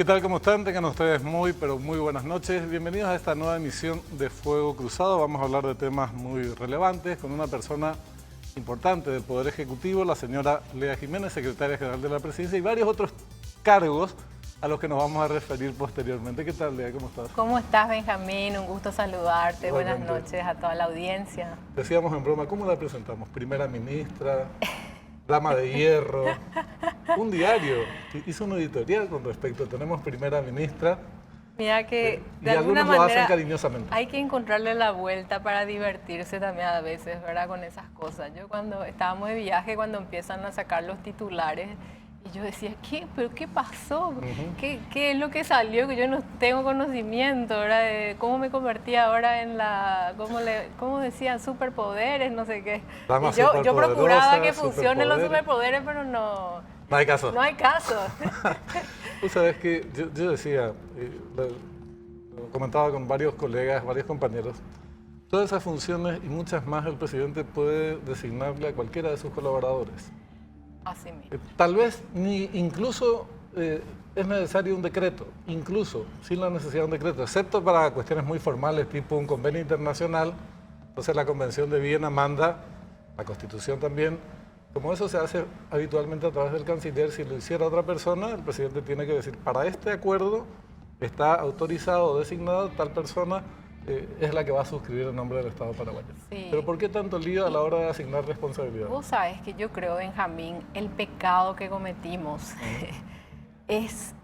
tal? ¿Cómo están? Tengan ustedes muy, pero muy buenas noches. Bienvenidos a esta nueva emisión de Fuego Cruzado. Vamos a hablar de temas muy relevantes con una persona importante del Poder Ejecutivo, la señora Lea Jiménez, secretaria general de la Presidencia, y varios otros cargos a los que nos vamos a referir posteriormente. ¿Qué tal, Lea? ¿Cómo estás? ¿Cómo estás, Benjamín? Un gusto saludarte. Igualmente. Buenas noches a toda la audiencia. Decíamos en broma, ¿cómo la presentamos? Primera ministra, dama de hierro. Un diario hizo un editorial con respecto. Tenemos primera ministra. Mira que Y de alguna algunos lo hacen manera cariñosamente. hay que encontrarle la vuelta para divertirse también a veces, ¿verdad? Con esas cosas. Yo cuando estábamos de viaje, cuando empiezan a sacar los titulares, y yo decía, ¿Pero qué pasó? ¿Qué es lo que salió? Que yo no tengo conocimiento, ¿verdad? De cómo me convertí ahora en ¿cómo decían? Superpoderes, no sé qué. Dama Y yo procuraba que superpoderosa, funcionen los superpoderes. superpoderes, pero no No hay caso. hay caso. Tú sabes que yo decía, lo comentaba con varios colegas, varios compañeros, todas esas funciones y muchas más el presidente puede designarle a cualquiera de sus colaboradores. Así mismo. Tal vez incluso es necesario un decreto, incluso sin la necesidad de un decreto, excepto para cuestiones muy formales, tipo un convenio internacional. Entonces la Convención de Viena manda, la Constitución también. Como eso se hace habitualmente a través del canciller, si lo hiciera otra persona, el presidente tiene que decir, para este acuerdo está autorizado o designado tal persona, es la que va a suscribir en nombre del Estado paraguayo. Sí. Pero ¿por qué tanto lío a la hora de asignar responsabilidades? Vos sabés que yo creo, Benjamín, el pecado que cometimos es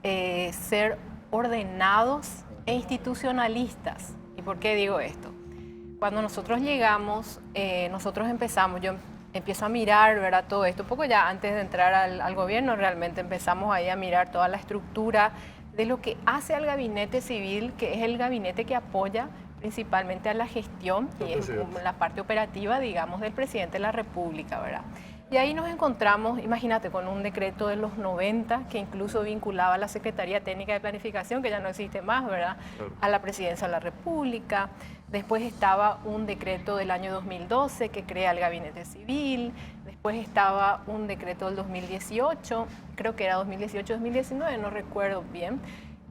ser ordenados e institucionalistas. ¿Y por qué digo esto? Cuando nosotros llegamos, nosotros empezamos, yo empiezo a mirar, ¿verdad? Todo esto, un poco ya antes de entrar al gobierno, realmente empezamos ahí a mirar toda la estructura de lo que hace al gabinete civil, que es el gabinete que apoya principalmente a la gestión y es la parte operativa, digamos, del presidente de la República, ¿verdad? Y ahí nos encontramos, imagínate, con un decreto de los 90 que incluso vinculaba a la Secretaría Técnica de Planificación, que ya no existe más, ¿verdad?, a la Presidencia de la República. Después estaba un decreto del año 2012 que crea el Gabinete Civil. Después estaba un decreto del 2018, creo que era 2018-2019, no recuerdo bien,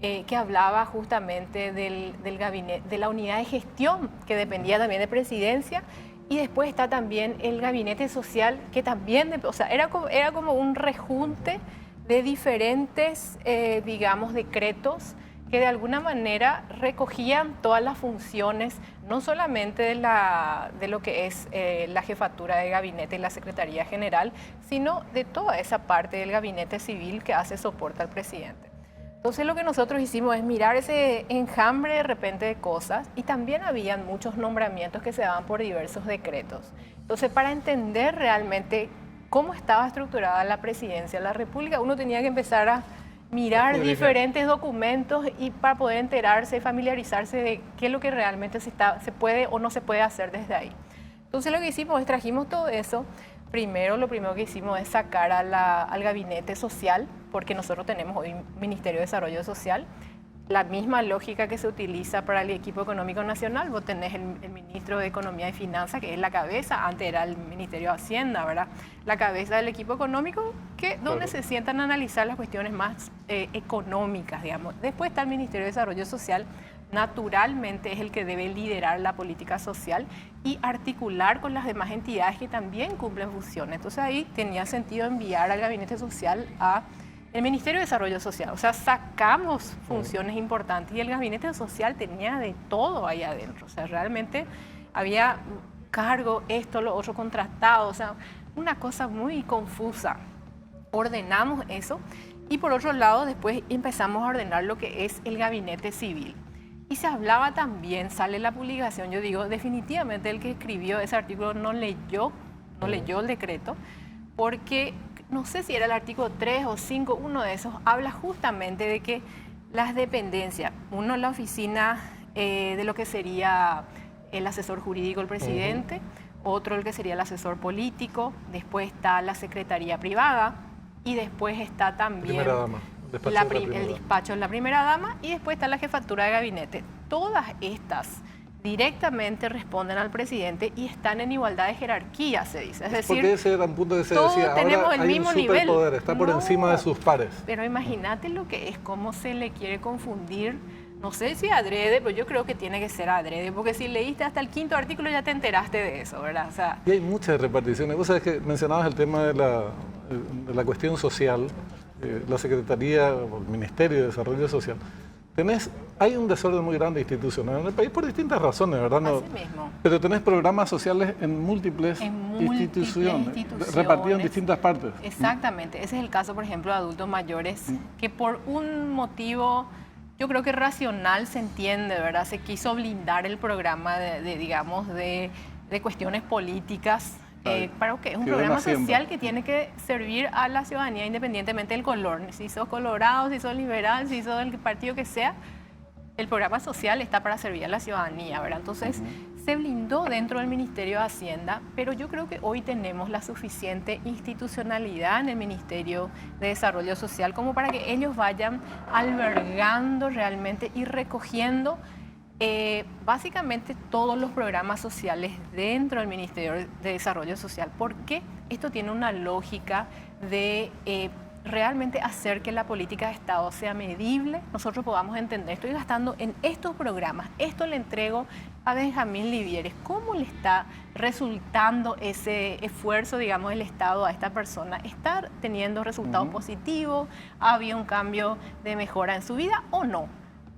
que hablaba justamente del gabinete, de la unidad de gestión que dependía también de Presidencia. Y después está también el gabinete social, que también, o sea, era como un rejunte de diferentes, digamos, decretos que de alguna manera recogían todas las funciones, no solamente de lo que es la jefatura de gabinete y la Secretaría General, sino de toda esa parte del gabinete civil que hace soporte al presidente. Entonces lo que nosotros hicimos es mirar ese enjambre de repente de cosas, y también habían muchos nombramientos que se daban por diversos decretos. Entonces, para entender realmente cómo estaba estructurada la Presidencia de la República, uno tenía que empezar a mirar diferentes documentos y para poder enterarse y familiarizarse de qué es lo que realmente se puede o no se puede hacer desde ahí. Entonces lo que hicimos es trajimos todo eso. Lo primero que hicimos es sacar al gabinete social, porque nosotros tenemos hoy un Ministerio de Desarrollo Social. La misma lógica que se utiliza para el equipo económico nacional, vos tenés el ministro de Economía y Finanzas, que es la cabeza, antes era el Ministerio de Hacienda, ¿verdad? La cabeza del equipo económico, donde se sientan a analizar las cuestiones más económicas, digamos. Después está el Ministerio de Desarrollo Social, naturalmente es el que debe liderar la política social y articular con las demás entidades que también cumplen funciones. Entonces ahí tenía sentido enviar al Gabinete Social el Ministerio de Desarrollo Social. O sea, sacamos funciones importantes y el Gabinete Social tenía de todo ahí adentro. O sea, realmente había cargo, esto, lo otro, contratado. O sea, una cosa muy confusa. Ordenamos eso y por otro lado después empezamos a ordenar lo que es el Gabinete Civil. Y se hablaba también, sale la publicación, yo digo, definitivamente el que escribió ese artículo no leyó el decreto, porque no sé si era el artículo 3 o 5, uno de esos, habla justamente de que las dependencias, uno la oficina de lo que sería el asesor jurídico del presidente, otro el que sería el asesor político, después está la secretaría privada y después está también Primera dama. el despacho de la primera dama y después está la jefatura de gabinete. Todas estas directamente responden al presidente y están en igualdad de jerarquía, se dice. Es decir, porque ese era un punto que se todos decía, tenemos ahora el hay mismo un nivel. superpoder, está por encima de sus pares. Pero imagínate lo que es, cómo se le quiere confundir. No sé si adrede, pero yo creo que tiene que ser adrede, porque si leíste hasta el 5º artículo ya te enteraste de eso, ¿verdad? O sea, y hay muchas reparticiones. Vos sabés que mencionabas el tema de la cuestión social, la Secretaría o el Ministerio de Desarrollo Social. Hay un desorden muy grande institucional en el país por distintas razones, ¿verdad? No, así mismo. pero tenés programas sociales en múltiples instituciones, repartidos en distintas partes. Exactamente. Ese es el caso, por ejemplo, de adultos mayores, que por un motivo, yo creo que racional, se entiende, ¿verdad? Se quiso blindar el programa de cuestiones políticas. Para que es un programa social que tiene que servir a la ciudadanía independientemente del color. Si sos colorado, si sos liberal, si sos del partido que sea, el programa social está para servir a la ciudadanía, ¿verdad? Entonces, se blindó dentro del Ministerio de Hacienda, pero yo creo que hoy tenemos la suficiente institucionalidad en el Ministerio de Desarrollo Social como para que ellos vayan albergando realmente y recogiendo básicamente todos los programas sociales dentro del Ministerio de Desarrollo Social, porque esto tiene una lógica de realmente hacer que la política de Estado sea medible, nosotros podamos entender, estoy gastando en estos programas, esto le entrego a Benjamín Livieres, ¿cómo le está resultando ese esfuerzo, digamos, del Estado a esta persona? ¿Está teniendo resultados positivos? ¿Ha habido un cambio de mejora en su vida o no?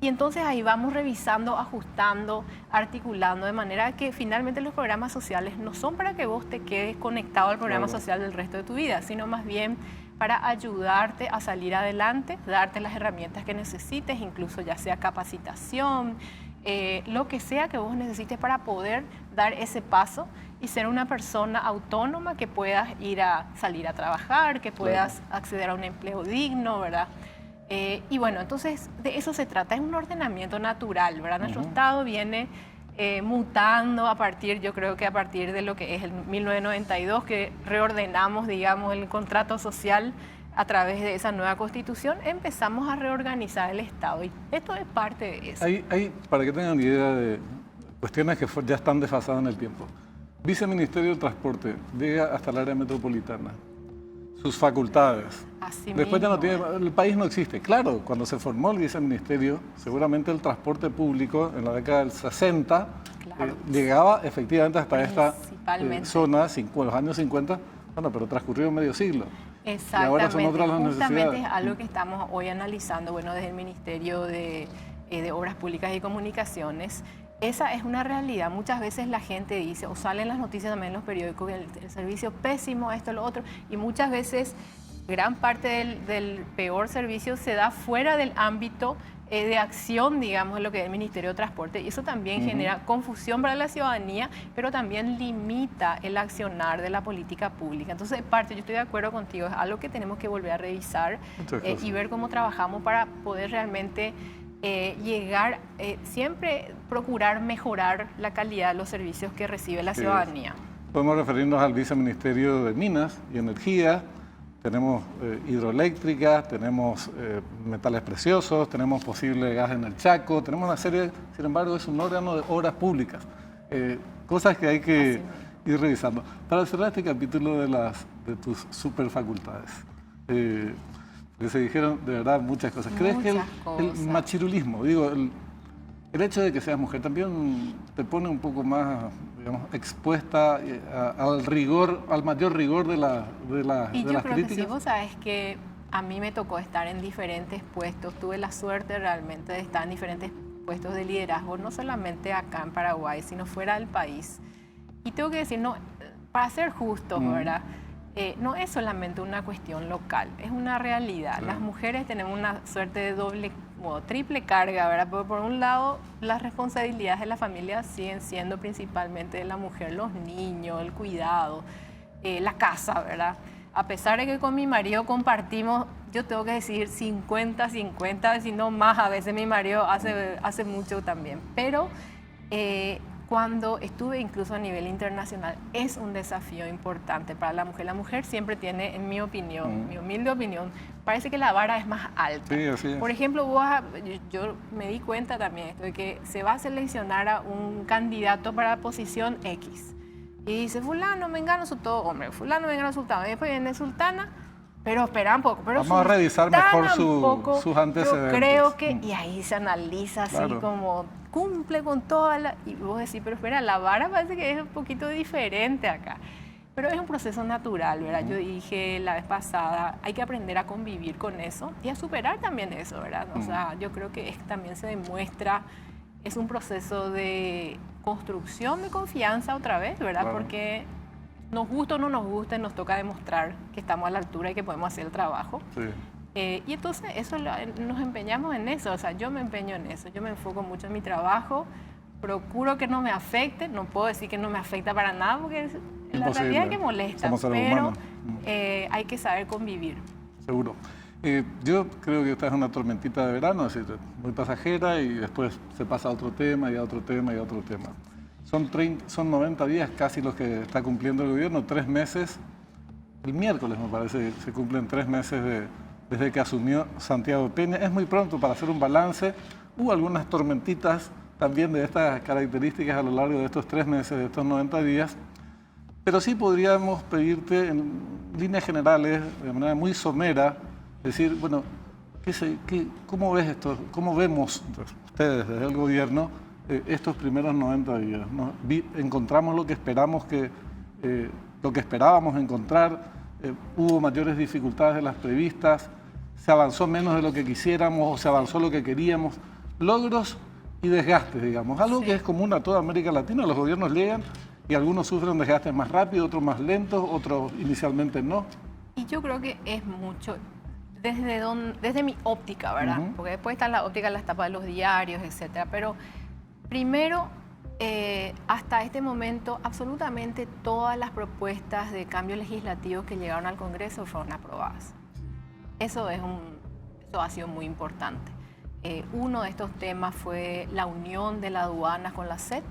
Y entonces ahí vamos revisando, ajustando, articulando, de manera que finalmente los programas sociales no son para que vos te quedes conectado al programa social del resto de tu vida, sino más bien para ayudarte a salir adelante, darte las herramientas que necesites, incluso ya sea capacitación, lo que sea que vos necesites para poder dar ese paso y ser una persona autónoma que puedas salir a trabajar, que puedas acceder a un empleo digno, ¿verdad? Y bueno, entonces de eso se trata, es un ordenamiento natural, ¿verdad? Nuestro Estado viene mutando yo creo que a partir de lo que es el 1992, que reordenamos, digamos, el contrato social a través de esa nueva Constitución, empezamos a reorganizar el Estado y esto es parte de eso. Para que tengan idea de cuestiones que ya están desfasadas en el tiempo, Viceministerio del Transporte llega hasta el área metropolitana. Sus facultades. Así Después mismo, ya no tiene, el país no existe. Claro, cuando se formó el viceministerio, seguramente el transporte público en la década del 60 llegaba efectivamente hasta esta zona, los años 50, bueno, pero transcurrió medio siglo. Exactamente. Y ahora son otras las justamente necesidades. Es algo que estamos hoy analizando, bueno, desde el Ministerio de Obras Públicas y Comunicaciones. Esa es una realidad. Muchas veces la gente dice, o salen las noticias también en los periódicos, el servicio pésimo, esto, lo otro, y muchas veces gran parte del peor servicio se da fuera del ámbito de acción, digamos, de lo que es el Ministerio de Transporte, y eso también genera confusión para la ciudadanía, pero también limita el accionar de la política pública. Entonces, yo estoy de acuerdo contigo, es algo que tenemos que volver a revisar y ver cómo trabajamos para poder realmente llegar, siempre procurar mejorar la calidad de los servicios que recibe la ciudadanía. Podemos referirnos al Viceministerio de Minas y Energía, tenemos hidroeléctricas, tenemos metales preciosos, tenemos posible gas en el Chaco, tenemos una serie, sin embargo, es un órgano de obras públicas, cosas que hay que ir revisando. Para cerrar este capítulo de tus superfacultades, que se dijeron de verdad muchas cosas. ¿Crees que el machirulismo, digo, el hecho de que seas mujer también te pone un poco más, digamos, expuesta al rigor, al mayor rigor de las críticas? Y yo creo que sí, vos sabes que a mí me tocó estar en diferentes puestos, tuve la suerte realmente de estar en diferentes puestos de liderazgo, no solamente acá en Paraguay, sino fuera del país. Y tengo que decir, no, para ser justos, ¿verdad? No es solamente una cuestión local, es una realidad. Las mujeres tenemos una suerte de doble o triple carga, ¿verdad? Porque por un lado, las responsabilidades de la familia siguen siendo principalmente de la mujer, los niños, el cuidado, la casa, ¿verdad? A pesar de que con mi marido compartimos, yo tengo que decir 50-50, si no más, a veces mi marido hace mucho también. Pero cuando estuve incluso a nivel internacional, es un desafío importante para la mujer. La mujer siempre tiene, en mi opinión, mi humilde opinión, parece que la vara es más alta. Sí, así es. Por ejemplo, yo me di cuenta también esto, de que se va a seleccionar a un candidato para la posición X. Y dice, fulano, mengano, su todo hombre, fulano, mengano, sultano. Y después viene sultana, pero espera un poco. Pero vamos a revisar mejor sus antecedentes. Yo creo que, y ahí se analiza así Claro. como cumple con toda la... Y vos decís, pero espera, la vara parece que es un poquito diferente acá. Pero es un proceso natural, ¿verdad? Yo dije la vez pasada, hay que aprender a convivir con eso y a superar también eso, ¿verdad? O sea, yo creo que también se demuestra, es un proceso de construcción de confianza otra vez, ¿verdad? Claro. Porque nos gusta o no nos gusta, nos toca demostrar que estamos a la altura y que podemos hacer el trabajo. Sí. Y entonces nos empeñamos en eso, o sea, yo me empeño en eso, yo me enfoco mucho en mi trabajo, procuro que no me afecte, no puedo decir que no me afecta para nada porque la realidad es que molesta, Somos seres pero humanos. hay que saber convivir. Seguro. Yo creo que esta es una tormentita de verano, es decir, muy pasajera y después se pasa a otro tema y a otro tema y a otro tema. Son 90 días casi los que está cumpliendo el gobierno, 3 meses. El miércoles me parece que se cumplen 3 meses desde que asumió Santiago Peña. Es muy pronto para hacer un balance. Hubo algunas tormentitas también de estas características a lo largo de estos 3 meses, de estos 90 días. Pero sí podríamos pedirte en líneas generales, de manera muy somera, decir, bueno, ¿cómo ves esto? ¿Cómo vemos ustedes desde el gobierno estos primeros 90 días? ¿No? ¿Encontramos lo que esperábamos encontrar? ¿Hubo mayores dificultades de las previstas? ¿Se avanzó menos de lo que quisiéramos o se avanzó lo que queríamos? Logros y desgastes, digamos. Algo que es común a toda América Latina. Los gobiernos llegan y algunos sufren desgastes más rápido, otros más lentos, otros inicialmente no. Y yo creo que es mucho desde mi óptica, ¿verdad? Porque después está la óptica, las tapas de los diarios, etcétera. Pero primero, hasta este momento, absolutamente todas las propuestas de cambios legislativos que llegaron al Congreso fueron aprobadas. Eso ha sido muy importante. Uno de estos temas fue la unión de la aduana con la SET.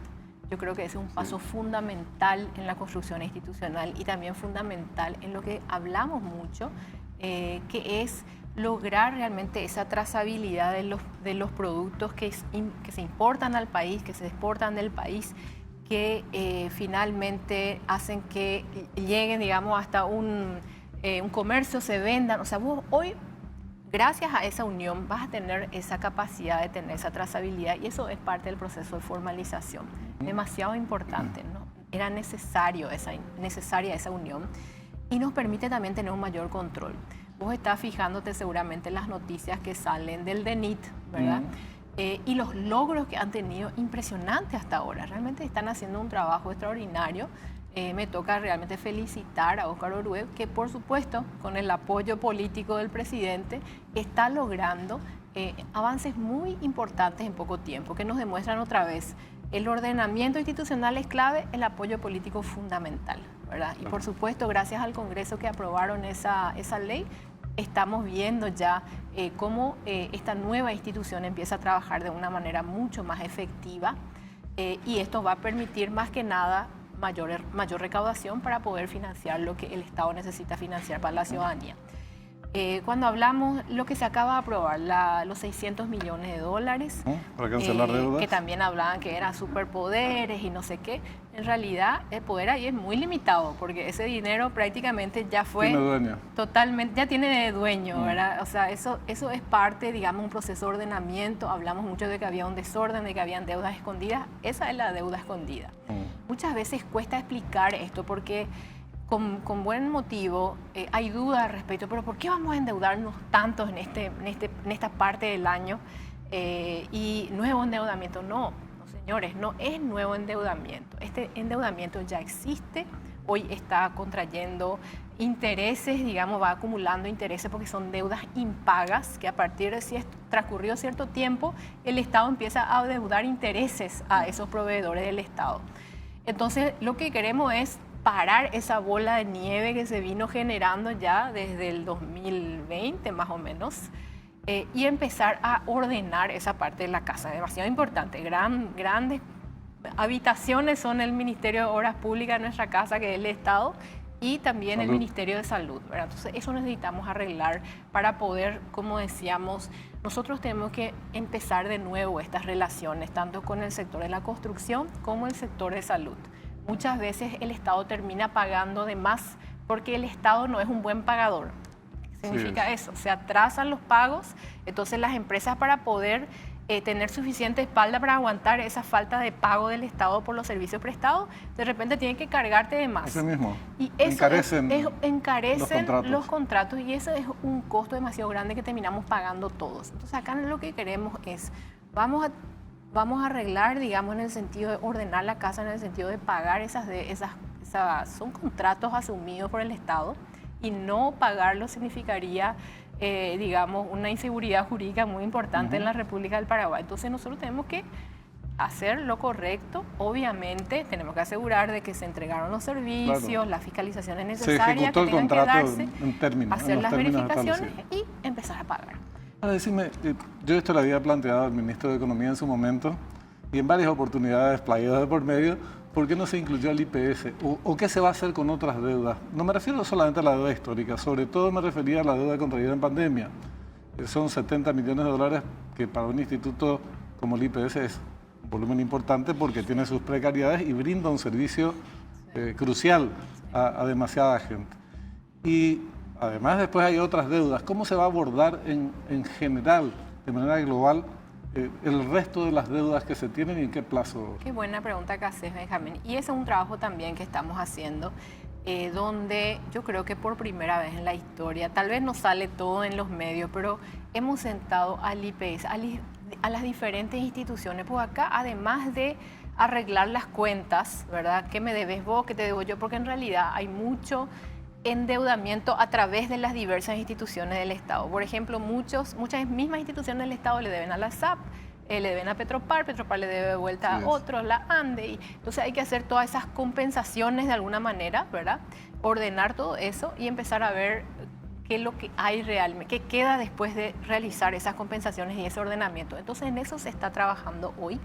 Yo creo que ese es un paso fundamental en la construcción institucional y también fundamental en lo que hablamos mucho, que es lograr realmente esa trazabilidad de los productos que se importan al país, que se exportan del país, que finalmente hacen que lleguen, digamos, hasta un comercio, se vendan. O sea, vos hoy, gracias a esa unión, vas a tener esa capacidad de tener esa trazabilidad y eso es parte del proceso de formalización. Demasiado importante, ¿no? Era necesaria esa unión y nos permite también tener un mayor control. Vos estás fijándote seguramente en las noticias que salen del DENIT, ¿verdad? Y los logros que han tenido impresionantes hasta ahora. Realmente están haciendo un trabajo extraordinario. Me toca realmente felicitar a Óscar Orué, que por supuesto, con el apoyo político del presidente, está logrando avances muy importantes en poco tiempo, que nos demuestran otra vez el ordenamiento institucional es clave, el apoyo político fundamental, ¿verdad? Y por supuesto, gracias al Congreso que aprobaron esa ley, estamos viendo ya cómo esta nueva institución empieza a trabajar de una manera mucho más efectiva y esto va a permitir más que nada mayor recaudación para poder financiar lo que el Estado necesita financiar para la ciudadanía. Cuando hablamos, lo que se acaba de aprobar, los 600 millones de dólares, para cancelar deudas, que también hablaban que eran superpoderes y no sé qué, en realidad el poder ahí es muy limitado, porque ese dinero prácticamente ya fue totalmente, ya tiene dueño, ¿verdad? O sea, eso es parte, digamos, un proceso de ordenamiento. Hablamos mucho de que había un desorden, de que habían deudas escondidas. Esa es la deuda escondida. Muchas veces cuesta explicar esto porque con buen motivo hay dudas al respecto, pero ¿por qué vamos a endeudarnos tantos en esta parte del año? Y nuevo endeudamiento, no, señores, no es nuevo endeudamiento. Este endeudamiento ya existe, hoy está contrayendo intereses, digamos, va acumulando intereses porque son deudas impagas, que a partir de si transcurrido cierto tiempo, el Estado empieza a deudar intereses a esos proveedores del Estado. Entonces, lo que queremos es parar esa bola de nieve que se vino generando ya desde el 2020 más o menos y empezar a ordenar esa parte de la casa. Demasiado importante. Grandes habitaciones son el Ministerio de Obras Públicas de nuestra casa, que es el Estado, y también el Salud. Ministerio de Salud, ¿verdad? Entonces, eso necesitamos arreglar para poder, como decíamos, nosotros tenemos que empezar de nuevo estas relaciones, tanto con el sector de la construcción como el sector de salud. Muchas veces el Estado termina pagando de más porque el Estado no es un buen pagador. ¿Qué significa eso? Se atrasan los pagos, entonces las empresas para poder tener suficiente espalda para aguantar esa falta de pago del Estado por los servicios prestados, de repente tienen que cargarte de más. Eso mismo. Y eso encarecen los los contratos y eso es un costo demasiado grande que terminamos pagando todos. Entonces acá lo que queremos es, vamos a arreglar, digamos, en el sentido de ordenar la casa, en el sentido de pagar son contratos asumidos por el Estado y no pagarlos significaría digamos, una inseguridad jurídica muy importante en la República del Paraguay. Entonces nosotros tenemos que hacer lo correcto. Obviamente tenemos que asegurar de que se entregaron los servicios, las fiscalizaciones necesarias que tengan que darse, hacer las verificaciones y empezar a pagar. Ahora decime, yo esto lo había planteado al ministro de Economía en su momento y en varias oportunidades playadas de por medio. ¿Por qué no se incluyó el IPS? ¿O qué se va a hacer con otras deudas? No me refiero solamente a la deuda histórica, sobre todo me refería a la deuda contraída en pandemia. Son 70 millones de dólares que para un instituto como el IPS es un volumen importante porque tiene sus precariedades y brinda un servicio crucial a demasiada gente. Y además después hay otras deudas. ¿Cómo se va a abordar en general, de manera global, el resto de las deudas que se tienen y en qué plazo? Qué buena pregunta que haces, Benjamín. Y ese es un trabajo también que estamos haciendo, donde yo creo que por primera vez en la historia, tal vez no sale todo en los medios, pero hemos sentado al IPS, a las diferentes instituciones, pues acá además de arreglar las cuentas, ¿verdad? ¿Qué me debes vos? ¿Qué te debo yo? Porque en realidad hay mucho endeudamiento a través de las diversas instituciones del Estado. Por ejemplo, muchas mismas instituciones del Estado le deben a la SAP, le deben a Petropar le debe de vuelta a otros, la ANDE. Entonces hay que hacer todas esas compensaciones de alguna manera, ¿verdad? Ordenar todo eso y empezar a ver qué es lo que hay realmente, qué queda después de realizar esas compensaciones y ese ordenamiento. Entonces en eso se está trabajando hoy.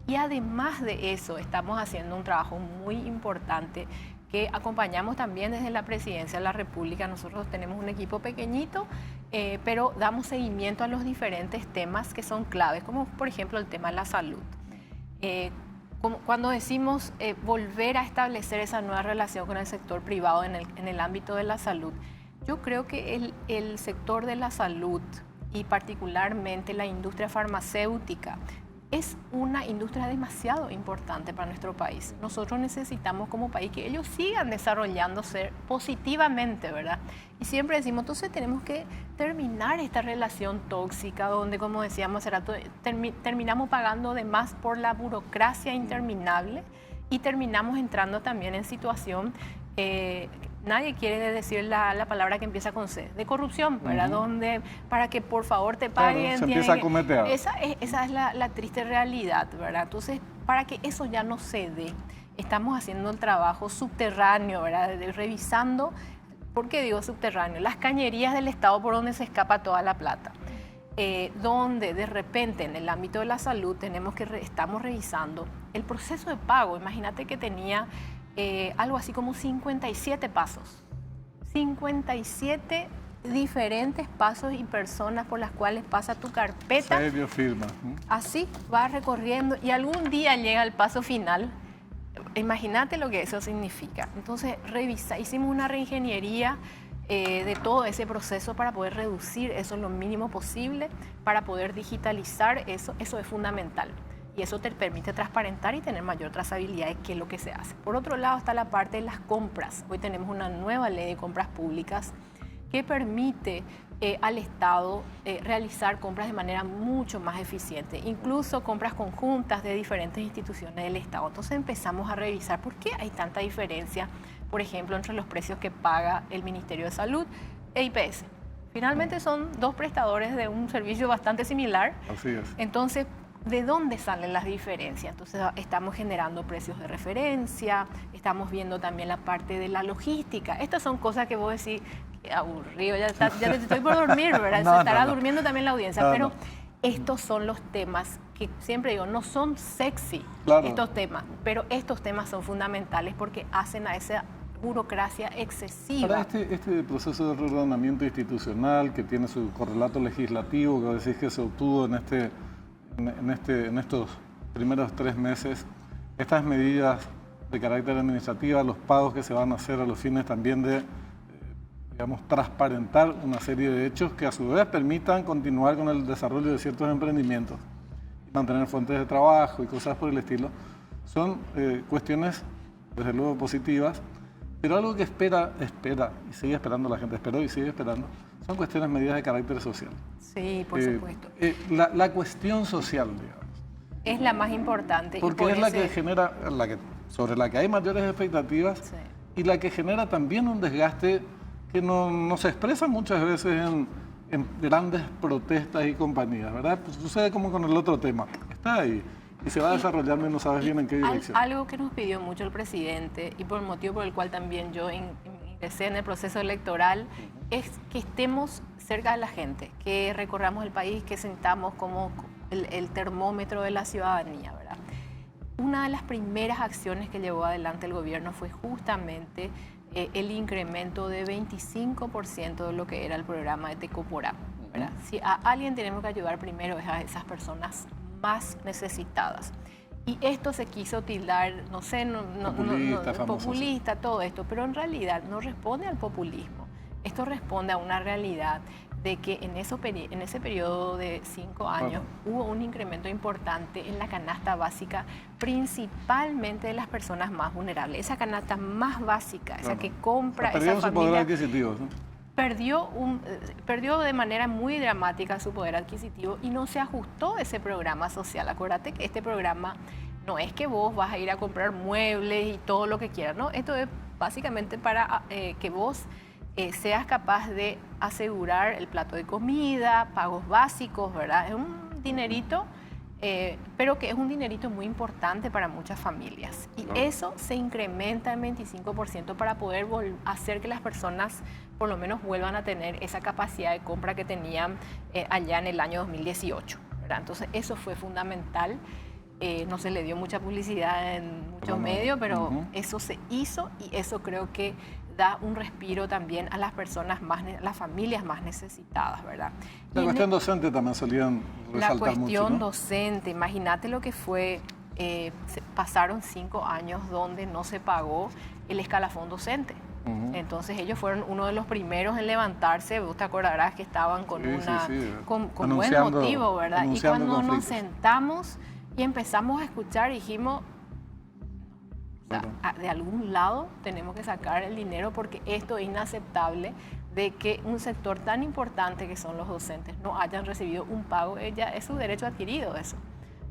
Y además de eso, estamos haciendo un trabajo muy importante que acompañamos también desde la Presidencia de la República. Nosotros tenemos un equipo pequeñito, pero damos seguimiento a los diferentes temas que son claves, como por ejemplo el tema de la salud. Cuando decimos volver a establecer esa nueva relación con el sector privado en el ámbito de la salud, yo creo que el sector de la salud y particularmente la industria farmacéutica es una industria demasiado importante para nuestro país. Nosotros necesitamos como país que ellos sigan desarrollándose positivamente, ¿verdad? Y siempre decimos, entonces tenemos que terminar esta relación tóxica donde, como decíamos hace rato, terminamos pagando de más por la burocracia interminable y terminamos entrando también en situación, nadie quiere decir la palabra que empieza con C, de corrupción, ¿verdad? Donde para que por favor te paguen. Claro, se empieza a cometer. Esa es la triste realidad, ¿verdad? Entonces, para que eso ya no se dé, estamos haciendo el trabajo subterráneo, ¿verdad? Revisando, ¿por qué digo subterráneo? Las cañerías del Estado por donde se escapa toda la plata. Donde de repente en el ámbito de la salud estamos revisando el proceso de pago. Imagínate que tenía algo así como 57 pasos. 57 diferentes pasos y personas por las cuales pasa tu carpeta. Serio, firma. Así va recorriendo y algún día llega al paso final. Imagínate lo que eso significa. Entonces, hicimos una reingeniería de todo ese proceso para poder reducir eso lo mínimo posible, para poder digitalizar eso. Eso es fundamental. Y eso te permite transparentar y tener mayor trazabilidad de qué es lo que se hace. Por otro lado está la parte de las compras. Hoy tenemos una nueva ley de compras públicas que permite al Estado realizar compras de manera mucho más eficiente, incluso compras conjuntas de diferentes instituciones del Estado. Entonces empezamos a revisar por qué hay tanta diferencia, por ejemplo, entre los precios que paga el Ministerio de Salud e IPS. Finalmente son dos prestadores de un servicio bastante similar. Así es. Entonces, ¿de dónde salen las diferencias? Entonces estamos generando precios de referencia, estamos viendo también la parte de la logística. Estas son cosas que vos decís, qué aburrido, ya te estoy por dormir, ¿verdad? Se estará durmiendo también la audiencia, pero estos son los temas que siempre digo, no son sexy estos temas, pero estos temas son fundamentales porque hacen a esa burocracia excesiva. Ahora, este proceso de reordenamiento institucional que tiene su correlato legislativo, que decís que se obtuvo en estos primeros 3 meses, estas medidas de carácter administrativo, los pagos que se van a hacer a los fines también de, digamos, transparentar una serie de hechos que a su vez permitan continuar con el desarrollo de ciertos emprendimientos, mantener fuentes de trabajo y cosas por el estilo, son cuestiones, desde luego, positivas, pero algo que espera y sigue esperando la gente, esperó y sigue esperando, son cuestiones, medidas de carácter social. Sí, por supuesto. La cuestión social, digamos. Es la más importante. Porque es la que genera, sobre la que hay mayores expectativas, Sí. y la que genera también un desgaste que no se expresa muchas veces en grandes protestas y compañías, ¿verdad? Pues sucede como con el otro tema. Está ahí y se va desarrollando y no sabes bien en qué dirección. Algo que nos pidió mucho el presidente y por el motivo por el cual también yo ingresé en el proceso electoral es que estemos cerca de la gente, que recorramos el país, que sintamos como el termómetro de la ciudadanía, ¿verdad? Una de las primeras acciones que llevó adelante el gobierno fue justamente el incremento de 25% de lo que era el programa de Tecoporá, ¿verdad? Si a alguien tenemos que ayudar primero es a esas personas más necesitadas. Y esto se quiso tildar, no sé, populista, todo esto, pero en realidad no responde al populismo. Esto responde a una realidad de que en ese periodo de 5 años hubo un incremento importante en la canasta básica, principalmente de las personas más vulnerables. Esa canasta más básica, esa que compra esa familia, su poder adquisitivo, ¿no? Perdió de manera muy dramática su poder adquisitivo y no se ajustó ese programa social. Acuérdate que este programa no es que vos vas a ir a comprar muebles y todo lo que quieras, ¿no? Esto es básicamente para que vos seas capaz de asegurar el plato de comida, pagos básicos, ¿verdad? Es un dinerito, pero que es un dinerito muy importante para muchas familias. Y eso se incrementa en 25% para poder hacer que las personas por lo menos vuelvan a tener esa capacidad de compra que tenían allá en el año 2018, ¿verdad? Entonces eso fue fundamental. No se le dio mucha publicidad en muchos medios, pero eso se hizo y eso creo que da un respiro también a las personas las familias más necesitadas, ¿verdad? La cuestión docente también solían resaltar mucho, ¿no? La cuestión docente, imagínate lo que fue, pasaron 5 años donde no se pagó el escalafón docente. Entonces ellos fueron uno de los primeros en levantarse, vos te acordarás que estaban con con buen motivo, ¿verdad? Y cuando nos sentamos y empezamos a escuchar, dijimos, de algún lado tenemos que sacar el dinero porque esto es inaceptable de que un sector tan importante que son los docentes no hayan recibido un pago. Es su derecho adquirido eso.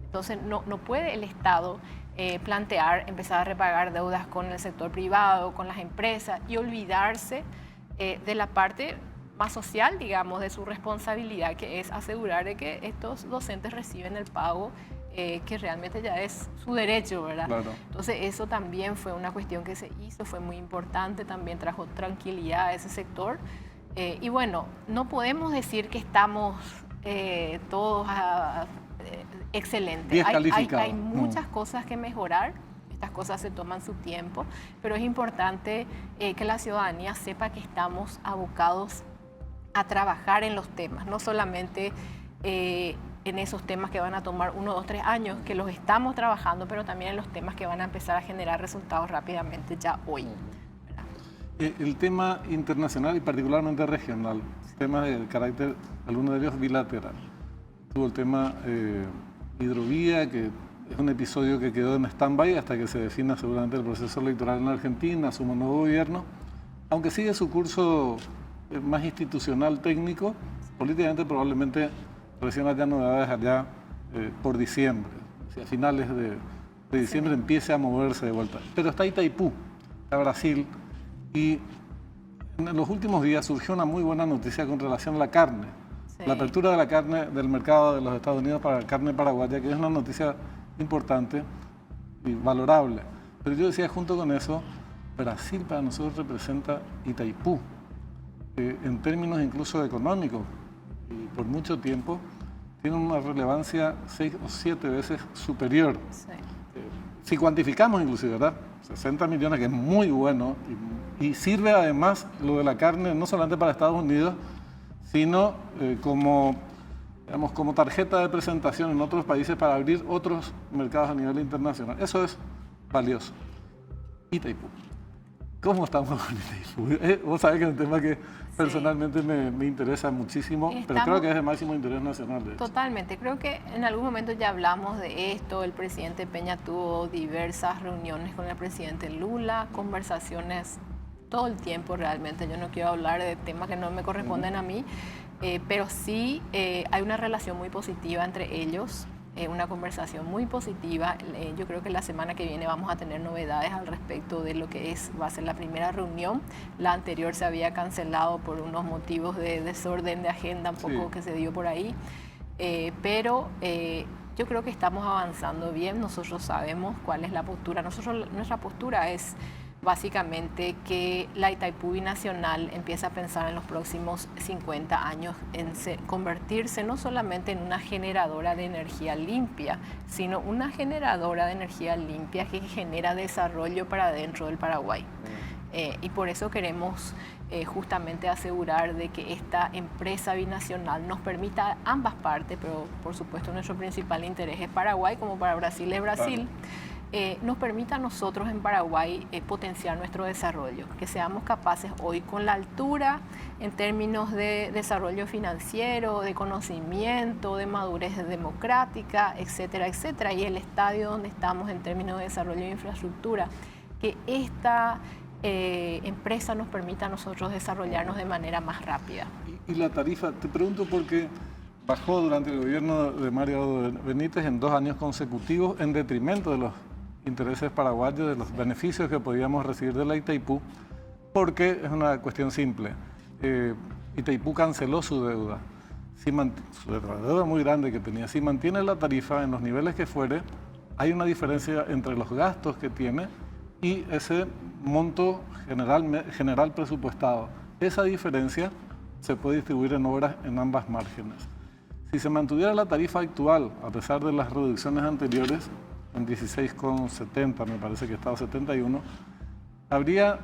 Entonces no puede el Estado empezar a repagar deudas con el sector privado, con las empresas y olvidarse de la parte más social, digamos, de su responsabilidad, que es asegurar de que estos docentes reciben el pago que realmente ya es su derecho, ¿verdad? Claro. Entonces eso también fue una cuestión que se hizo, fue muy importante, también trajo tranquilidad a ese sector. Y bueno, no podemos decir que estamos todos excelentes. Hay muchas cosas que mejorar, estas cosas se toman su tiempo, pero es importante que la ciudadanía sepa que estamos abocados a trabajar en los temas, no solamente en esos temas que van a tomar 1, 2, 3 años, que los estamos trabajando, pero también en los temas que van a empezar a generar resultados rápidamente ya hoy. El tema internacional y particularmente regional, temas de carácter, algunos de ellos bilateral. Tuvo el tema hidrovía, que es un episodio que quedó en stand-by hasta que se defina seguramente el proceso electoral en Argentina, asume un nuevo gobierno, aunque sigue su curso más institucional, técnico, políticamente probablemente recién haya novedades allá por diciembre, a finales de diciembre empiece a moverse de vuelta. Pero está Itaipú, está Brasil, y en los últimos días surgió una muy buena noticia con relación a la carne. Sí. La apertura de la carne del mercado de los Estados Unidos para la carne paraguaya, que es una noticia importante y valorable. Pero yo decía, junto con eso, Brasil para nosotros representa Itaipú, en términos incluso económicos, y por mucho tiempo tiene una relevancia 6 o 7 veces superior. Sí. Si cuantificamos inclusive, ¿verdad? 60 millones, que es muy bueno, y Y sirve además lo de la carne no solamente para Estados Unidos, sino como tarjeta de presentación en otros países para abrir otros mercados a nivel internacional. Eso es valioso. Itaipú. ¿Cómo estamos con Itaipú? Vos sabés que es un tema que personalmente me interesa muchísimo, pero creo que es de máximo interés nacional. De hecho. Totalmente. Creo que en algún momento ya hablamos de esto. El presidente Peña tuvo diversas reuniones con el presidente Lula, conversaciones todo el tiempo realmente. Yo no quiero hablar de temas que no me corresponden a mí, pero sí hay una relación muy positiva entre ellos. Una conversación muy positiva. Yo creo que la semana que viene vamos a tener novedades al respecto de lo que va a ser la primera reunión. La anterior se había cancelado por unos motivos de desorden de agenda un poco que se dio por ahí. Pero yo creo que estamos avanzando bien. Nosotros sabemos cuál es la postura. Nuestra postura es básicamente que la Itaipú Binacional empieza a pensar en los próximos 50 años en convertirse no solamente en una generadora de energía limpia, sino una generadora de energía limpia que genera desarrollo para dentro del Paraguay. Y por eso queremos justamente asegurar de que esta empresa binacional nos permita a ambas partes, pero por supuesto nuestro principal interés es Paraguay, como para Brasil es Brasil. Nos permita a nosotros en Paraguay potenciar nuestro desarrollo, que seamos capaces hoy con la altura en términos de desarrollo financiero, de conocimiento, de madurez democrática, etcétera, etcétera, y el estadio donde estamos en términos de desarrollo de infraestructura, que esta empresa nos permita a nosotros desarrollarnos de manera más rápida. Y la tarifa, te pregunto porque bajó durante el gobierno de Mario Benítez en 2 años consecutivos en detrimento de los intereses paraguayos, de los beneficios que podíamos recibir de la Itaipú, porque es una cuestión simple. Itaipú canceló su deuda, su deuda muy grande que tenía. Si mantiene la tarifa en los niveles que fuere, hay una diferencia entre los gastos que tiene y ese monto general presupuestado. Esa diferencia se puede distribuir en obras en ambas márgenes. Si se mantuviera la tarifa actual, a pesar de las reducciones anteriores, en 16,70, me parece que estaba 71, habría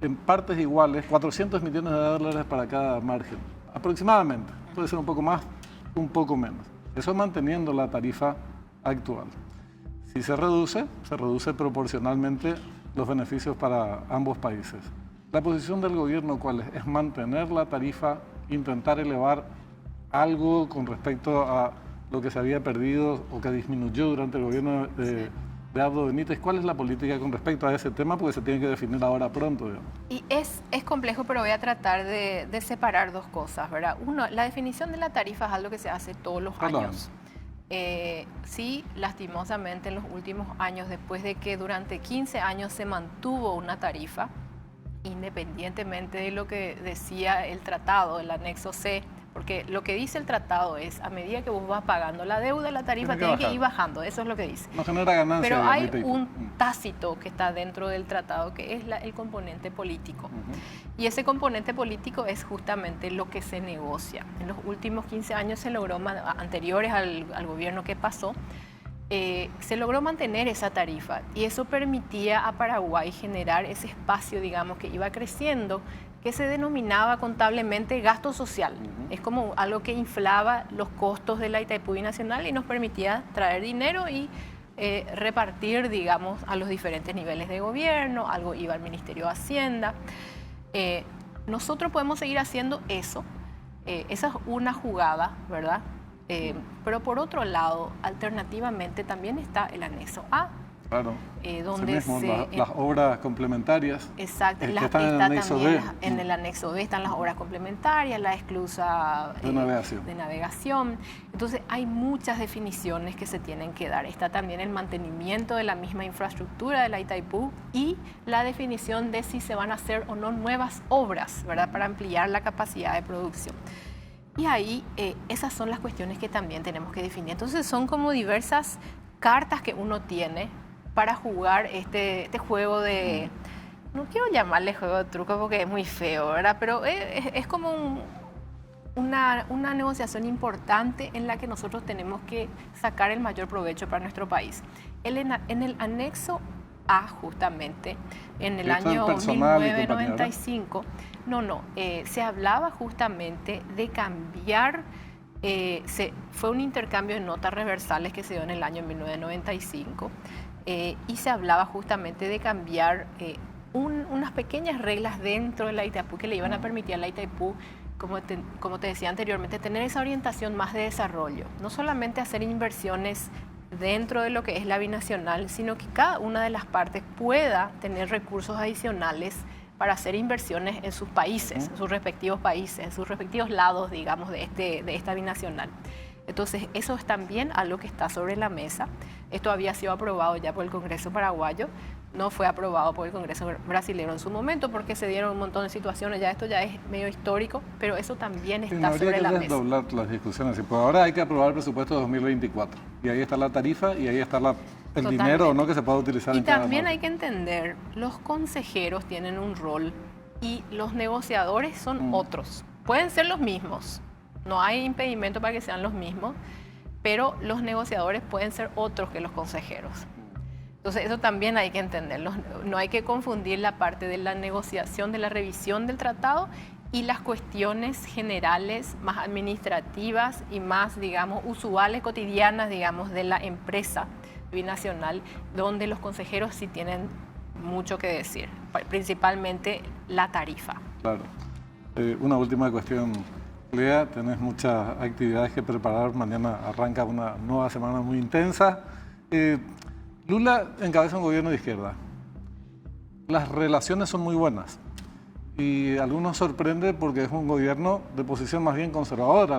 en partes iguales 400 millones de dólares para cada margen, aproximadamente. Puede ser un poco más, un poco menos. Eso manteniendo la tarifa actual. Si se reduce proporcionalmente los beneficios para ambos países. La posición del gobierno, ¿cuál es? Es mantener la tarifa, intentar elevar algo con respecto a lo que se había perdido o que disminuyó durante el gobierno de Abdo Benítez. ¿Cuál es la política con respecto a ese tema? Porque se tiene que definir ahora pronto. Digamos. Y es complejo, pero voy a tratar de separar dos cosas, ¿verdad? Uno, la definición de la tarifa es algo que se hace todos los años. Sí, lastimosamente en los últimos años, después de que durante 15 años se mantuvo una tarifa, independientemente de lo que decía el tratado, el anexo C, porque lo que dice el tratado es, a medida que vos vas pagando la deuda, la tarifa tiene que ir bajando, eso es lo que dice. No genera ganancia. Pero hay un tácito que está dentro del tratado, que es el componente político. Y ese componente político es justamente lo que se negocia. En los últimos 15 años se logró, anteriores al gobierno que pasó, se logró mantener esa tarifa y eso permitía a Paraguay generar ese espacio, digamos, que iba creciendo, que se denominaba contablemente gasto social. Es como algo que inflaba los costos de la Itaipú Binacional y nos permitía traer dinero y repartir, digamos, a los diferentes niveles de gobierno, algo iba al Ministerio de Hacienda. Nosotros podemos seguir haciendo eso. Esa es una jugada, ¿verdad? Pero por otro lado, alternativamente también está el anexo A. Claro, donde las obras complementarias. Exacto, en el anexo B están las obras complementarias, la esclusa de navegación. Entonces hay muchas definiciones que se tienen que dar. Está también el mantenimiento de la misma infraestructura de la Itaipú y la definición de si se van a hacer o no nuevas obras, ¿verdad? Para ampliar la capacidad de producción. Y ahí esas son las cuestiones que también tenemos que definir. Entonces son como diversas cartas que uno tiene para jugar este juego de, no quiero llamarle juego de truco porque es muy feo, ¿verdad? Pero es como una negociación importante en la que nosotros tenemos que sacar el mayor provecho para nuestro país. En el anexo justamente en el Esto año del personal y 1995. Se hablaba justamente de cambiar, fue un intercambio de notas reversales que se dio en el año 1995 y se hablaba justamente de cambiar unas pequeñas reglas dentro de la Itaipu que le iban a permitir a la Itaipu, como te decía anteriormente, tener esa orientación más de desarrollo, no solamente hacer inversiones dentro de lo que es la binacional, sino que cada una de las partes pueda tener recursos adicionales para hacer inversiones en sus países, en sus respectivos países, en sus respectivos lados, digamos, de esta binacional. Entonces, eso es también algo que está sobre la mesa. Esto había sido aprobado ya por el Congreso paraguayo, no fue aprobado por el Congreso brasileño en su momento porque se dieron un montón de situaciones, ya esto ya es medio histórico, pero eso también está sobre la mesa. Habría que desdoblar las discusiones, pues ahora hay que aprobar el presupuesto de 2024 y ahí está la tarifa y ahí está el dinero, ¿no?, que se puede utilizar en cada también marco. hay que entender, los consejeros tienen un rol y los negociadores son otros. Pueden ser los mismos, no hay impedimento para que sean los mismos, pero los negociadores pueden ser otros que los consejeros. Entonces, eso también hay que entenderlo. No hay que confundir la parte de la negociación, de la revisión del tratado y las cuestiones generales, más administrativas y más, digamos, usuales, cotidianas, digamos, de la empresa binacional, donde los consejeros sí tienen mucho que decir, principalmente la tarifa. Claro. Una última cuestión, Lea, tenés muchas actividades que preparar, mañana arranca una nueva semana muy intensa. Lula encabeza un gobierno de izquierda. Las relaciones son muy buenas y a algunos sorprende porque es un gobierno de posición más bien conservadora,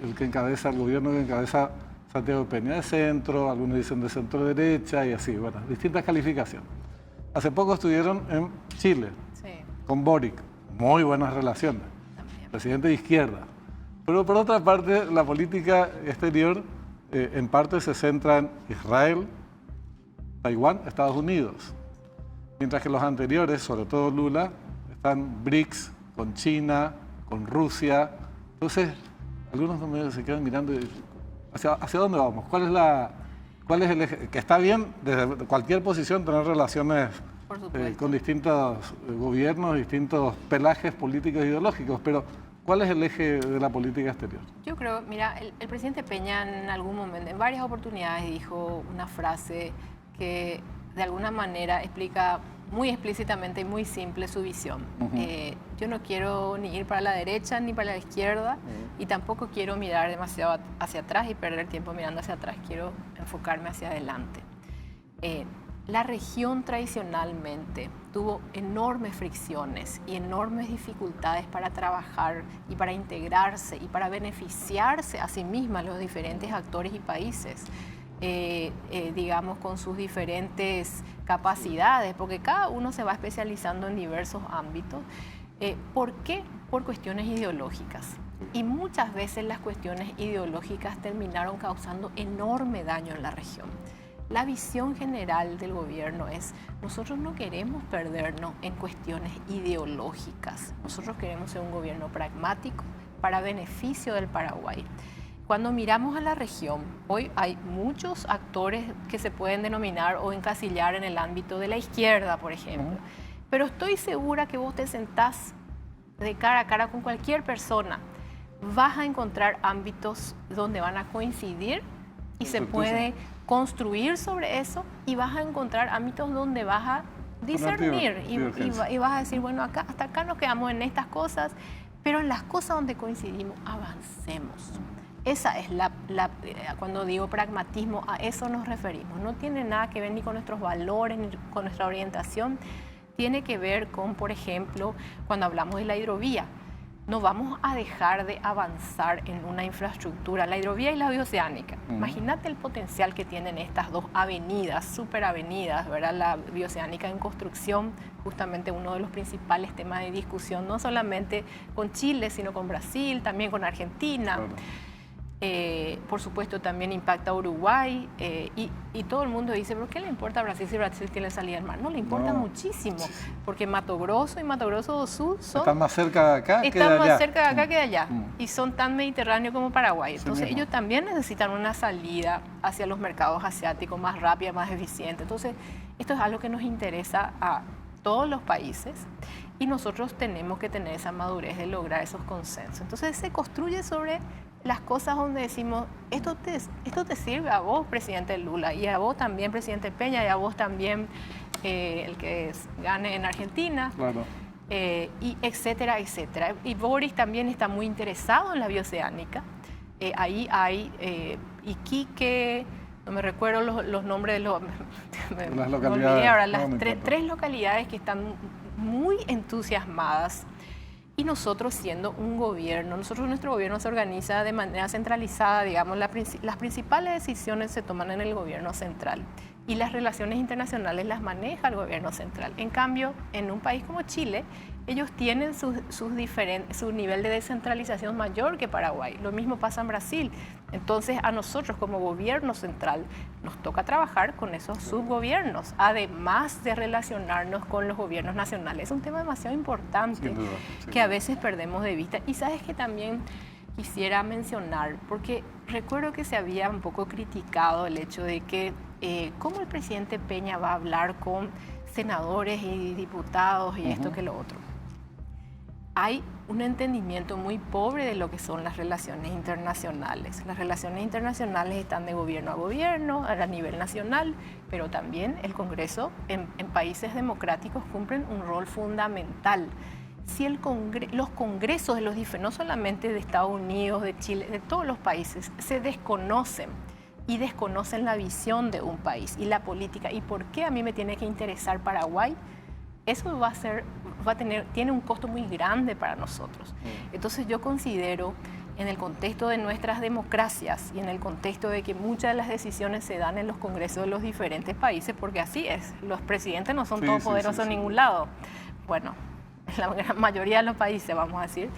el que encabeza el gobierno que encabeza Santiago Peña, de centro, algunos dicen de centro derecha y así, bueno, distintas calificaciones. Hace poco estuvieron en Chile, con Boric, muy buenas relaciones, presidente de izquierda. Pero por otra parte, la política exterior en parte se centra en Israel, Taiwán, Estados Unidos. Mientras que los anteriores, sobre todo Lula, están BRICS, con China, con Rusia. Entonces, algunos medios se quedan mirando y dicen, ¿hacia dónde vamos? ¿Cuál es el eje? Que está bien desde cualquier posición tener relaciones con distintos gobiernos, distintos pelajes políticos e ideológicos, pero ¿cuál es el eje de la política exterior? Yo creo, mira, el presidente Peña en algún momento, en varias oportunidades, dijo una frase que de alguna manera explica muy explícitamente y muy simple su visión. Yo no quiero ni ir para la derecha ni para la izquierda y tampoco quiero mirar demasiado hacia atrás y perder tiempo mirando hacia atrás, quiero enfocarme hacia adelante. La región tradicionalmente tuvo enormes fricciones y enormes dificultades para trabajar y para integrarse y para beneficiarse a sí misma los diferentes actores y países. Digamos, con sus diferentes capacidades, porque cada uno se va especializando en diversos ámbitos. ¿Por qué? Por cuestiones ideológicas. Y muchas veces las cuestiones ideológicas terminaron causando enorme daño en la región. La visión general del gobierno es, nosotros no queremos perdernos en cuestiones ideológicas. Nosotros queremos ser un gobierno pragmático para beneficio del Paraguay. Cuando miramos a la región, hoy hay muchos actores que se pueden denominar o encasillar en el ámbito de la izquierda, por ejemplo. Pero estoy segura que vos te sentás de cara a cara con cualquier persona, vas a encontrar ámbitos donde van a coincidir y se puede construir sobre eso, y vas a encontrar ámbitos donde vas a discernir y vas a decir, bueno, hasta acá nos quedamos en estas cosas, pero en las cosas donde coincidimos, avancemos. Esa es cuando digo pragmatismo, a eso nos referimos. No tiene nada que ver ni con nuestros valores, ni con nuestra orientación. Tiene que ver con, por ejemplo, cuando hablamos de la hidrovía. No vamos a dejar de avanzar en una infraestructura, la hidrovía y la bioceánica. Imagínate el potencial que tienen estas dos avenidas, superavenidas, ¿verdad? La bioceánica en construcción, justamente uno de los principales temas de discusión, no solamente con Chile, sino con Brasil, también con Argentina. Claro. Por supuesto, también impacta a Uruguay y todo el mundo dice, ¿pero qué le importa a Brasil si Brasil tiene salida al mar? No, le importa muchísimo, porque Mato Grosso y Mato Grosso do Sul están más cerca de acá que de allá. Están más cerca de acá que de allá y son tan mediterráneos como Paraguay. Entonces ellos también necesitan una salida hacia los mercados asiáticos más rápida, más eficiente. Entonces esto es algo que nos interesa a todos los países y nosotros tenemos que tener esa madurez de lograr esos consensos. Entonces se construye sobre las cosas donde decimos, esto te sirve a vos, presidente Lula, y a vos también, presidente Peña, y a vos también, el que gane en Argentina, claro. Y etcétera, etcétera. Y Boris también está muy interesado en la bioceánica. Ahí hay Iquique, no me recuerdo los nombres de las localidades. Ahora, las tres localidades que están muy entusiasmadas. Y nosotros siendo un gobierno, nuestro gobierno se organiza de manera centralizada, digamos, las principales decisiones se toman en el gobierno central y las relaciones internacionales las maneja el gobierno central. En cambio, en un país como Chile, ellos tienen su nivel de descentralización mayor que Paraguay. Lo mismo pasa en Brasil. Entonces, a nosotros como gobierno central nos toca trabajar con esos subgobiernos, además de relacionarnos con los gobiernos nacionales. Es un tema demasiado importante que a veces perdemos de vista. Y sabes que también quisiera mencionar, porque recuerdo que se había un poco criticado el hecho de que cómo el presidente Peña va a hablar con senadores y diputados y esto que lo otro. Hay un entendimiento muy pobre de lo que son las relaciones internacionales. Las relaciones internacionales están de gobierno a gobierno, a nivel nacional, pero también el Congreso en países democráticos cumplen un rol fundamental. Si los congresos de los no solamente de Estados Unidos, de Chile, de todos los países, se desconocen y desconocen la visión de un país y la política, y por qué a mí me tiene que interesar Paraguay, eso tiene un costo muy grande para nosotros. Entonces yo considero, en el contexto de nuestras democracias y en el contexto de que muchas de las decisiones se dan en los congresos de los diferentes países, porque así es, los presidentes no son todopoderosos en ningún lado. Bueno, en la gran mayoría de los países, vamos a decir.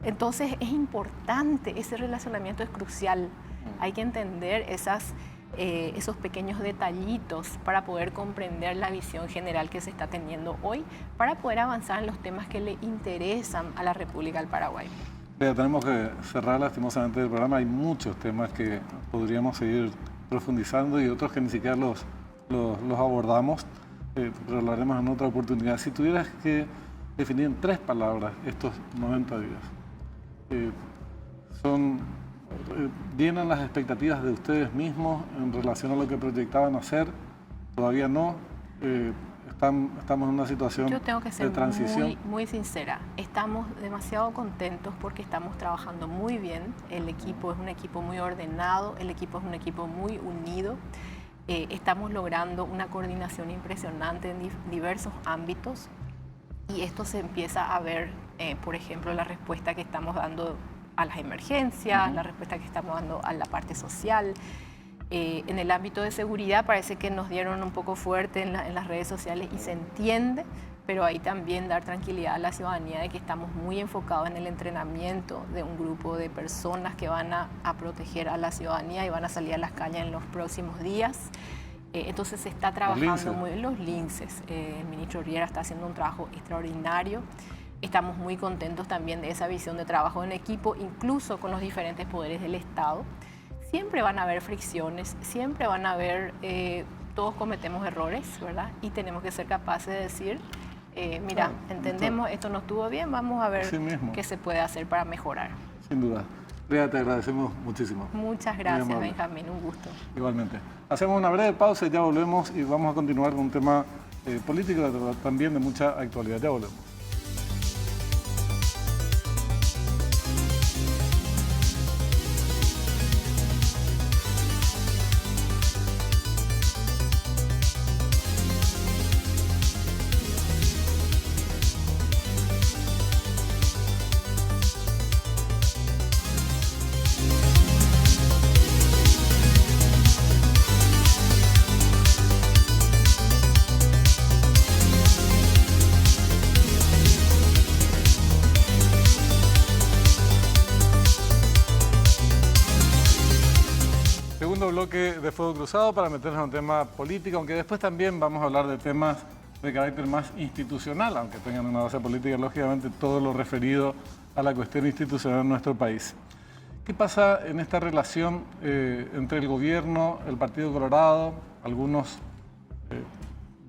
Entonces es importante, ese relacionamiento es crucial. Hay que entender esos pequeños detallitos para poder comprender la visión general que se está teniendo hoy, para poder avanzar en los temas que le interesan a la República del Paraguay. Ya tenemos que cerrar lastimosamente el programa. Hay muchos temas que podríamos seguir profundizando y otros que ni siquiera los abordamos, pero lo haremos en otra oportunidad. Si tuvieras que definir en 3 palabras estos 90 días, ¿llenan las expectativas de ustedes mismos en relación a lo que proyectaban hacer? ¿Todavía no? Estamos en una situación de transición. Yo tengo que ser muy, muy sincera. Estamos demasiado contentos porque estamos trabajando muy bien. El equipo es un equipo muy ordenado, el equipo es un equipo muy unido. Estamos logrando una coordinación impresionante en diversos ámbitos y esto se empieza a ver, por ejemplo, la respuesta que estamos dando a las emergencias, la respuesta que estamos dando a la parte social. En el ámbito de seguridad parece que nos dieron un poco fuerte en las redes sociales y se entiende, pero ahí también dar tranquilidad a la ciudadanía de que estamos muy enfocados en el entrenamiento de un grupo de personas que van a proteger a la ciudadanía y van a salir a las calles en los próximos días. Entonces se está trabajando muy bien los linces. El ministro Riera está haciendo un trabajo extraordinario. Estamos muy contentos también de esa visión de trabajo en equipo, incluso con los diferentes poderes del Estado. Siempre van a haber fricciones, siempre van a haber, todos cometemos errores, ¿verdad? Y tenemos que ser capaces de decir, mira, entendemos, esto no estuvo bien, vamos a ver qué se puede hacer para mejorar. Sin duda. Lea, te agradecemos muchísimo. Muchas gracias, Benjamín, un gusto. Igualmente. Hacemos una breve pausa y ya volvemos y vamos a continuar con un tema político también de mucha actualidad. Ya volvemos. bloque de Fuego Cruzado para meternos en un tema político, aunque después también vamos a hablar de temas de carácter más institucional, aunque tengan una base política, lógicamente todo lo referido a la cuestión institucional en nuestro país. ¿Qué pasa en esta relación entre el gobierno, el Partido Colorado? Algunos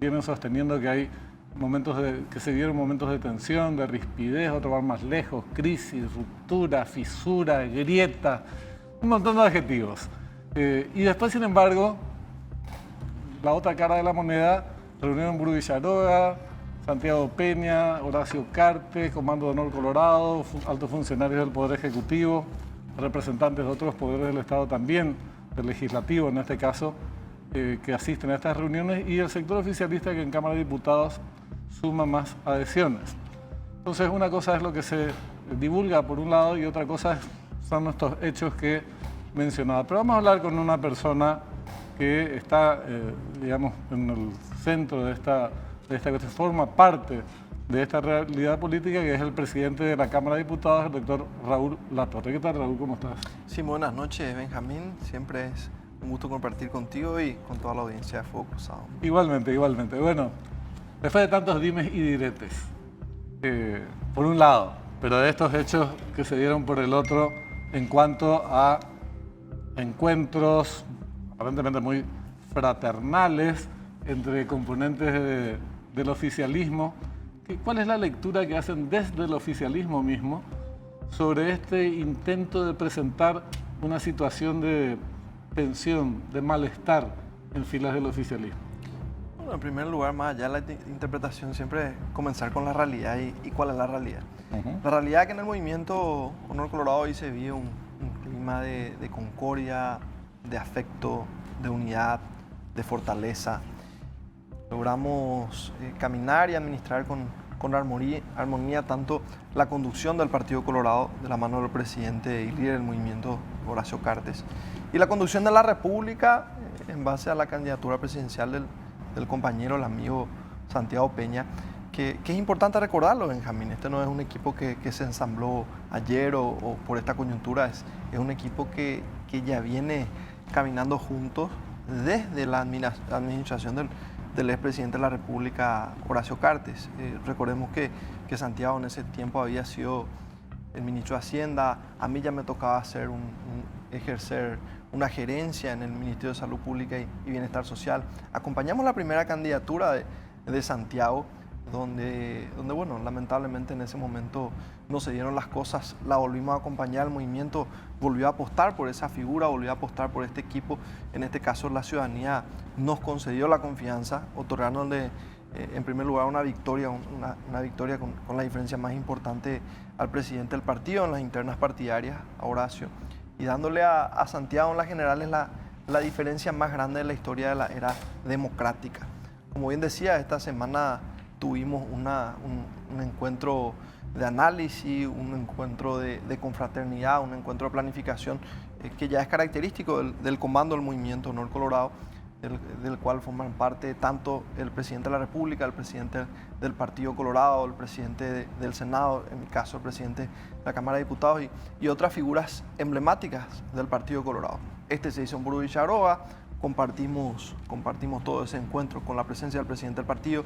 vienen sosteniendo que hay que se dieron momentos de tensión, de rispidez, otros van más lejos, crisis, ruptura, fisura, grieta, un montón de adjetivos. Y después, sin embargo, la otra cara de la moneda, reunión en Burgo Villaroga, Santiago Peña, Horacio Cartes, Comando de Honor Colorado, altos funcionarios del Poder Ejecutivo, representantes de otros poderes del Estado también, del Legislativo en este caso, que asisten a estas reuniones, y el sector oficialista que en Cámara de Diputados suma más adhesiones. Entonces, una cosa es lo que se divulga por un lado y otra cosa son estos hechos que mencionaba. Pero vamos a hablar con una persona que está, digamos, en el centro de esta cuestión, forma parte de esta realidad política, que es el presidente de la Cámara de Diputados, el doctor Raúl Latorre. ¿Qué tal, Raúl? ¿Cómo estás? Sí, buenas noches, Benjamín. Siempre es un gusto compartir contigo y con toda la audiencia de Fuego Cruzado. Igualmente, igualmente. Bueno, después de tantos dimes y diretes, por un lado, pero de estos hechos que se dieron por el otro en cuanto a encuentros aparentemente muy fraternales entre componentes del oficialismo, ¿cuál es la lectura que hacen desde el oficialismo mismo sobre este intento de presentar una situación de tensión, de malestar en filas del oficialismo? Bueno, en primer lugar, más allá de la interpretación, siempre es comenzar con la realidad y cuál es la realidad. La realidad es que en el movimiento Honor Colorado hoy se vive un clima de concordia, de afecto, de unidad, de fortaleza. Logramos caminar y administrar con armonía tanto la conducción del Partido Colorado de la mano del presidente y líder del movimiento, Horacio Cartes, y la conducción de la República en base a la candidatura presidencial del compañero, el amigo Santiago Peña, que es importante recordarlo, Benjamín. Este no es un equipo que se ensambló ayer o por esta coyuntura, es un equipo que ya viene caminando juntos desde la administración del expresidente de la República, Horacio Cartes. Recordemos que Santiago en ese tiempo había sido el ministro de Hacienda. A mí ya me tocaba ejercer una gerencia en el Ministerio de Salud Pública y Bienestar Social. Acompañamos la primera candidatura de Santiago, donde, bueno, lamentablemente en ese momento no se dieron las cosas. La volvimos a acompañar, el movimiento volvió a apostar por esa figura, volvió a apostar por este equipo. En este caso, la ciudadanía nos concedió la confianza, otorgándole en primer lugar una victoria con la diferencia más importante al presidente del partido en las internas partidarias, a Horacio, y dándole a Santiago en las generales la diferencia más grande de la historia de la era democrática. Como bien decía, esta semana tuvimos un encuentro de análisis, un encuentro de confraternidad, un encuentro de planificación que ya es característico del comando del movimiento Honor Colorado, del cual forman parte tanto el presidente de la República, el presidente del Partido Colorado, el presidente del Senado, en mi caso el presidente de la Cámara de Diputados y otras figuras emblemáticas del Partido Colorado. Este se hizo en Burgo Villaroga, compartimos todo ese encuentro con la presencia del presidente del partido.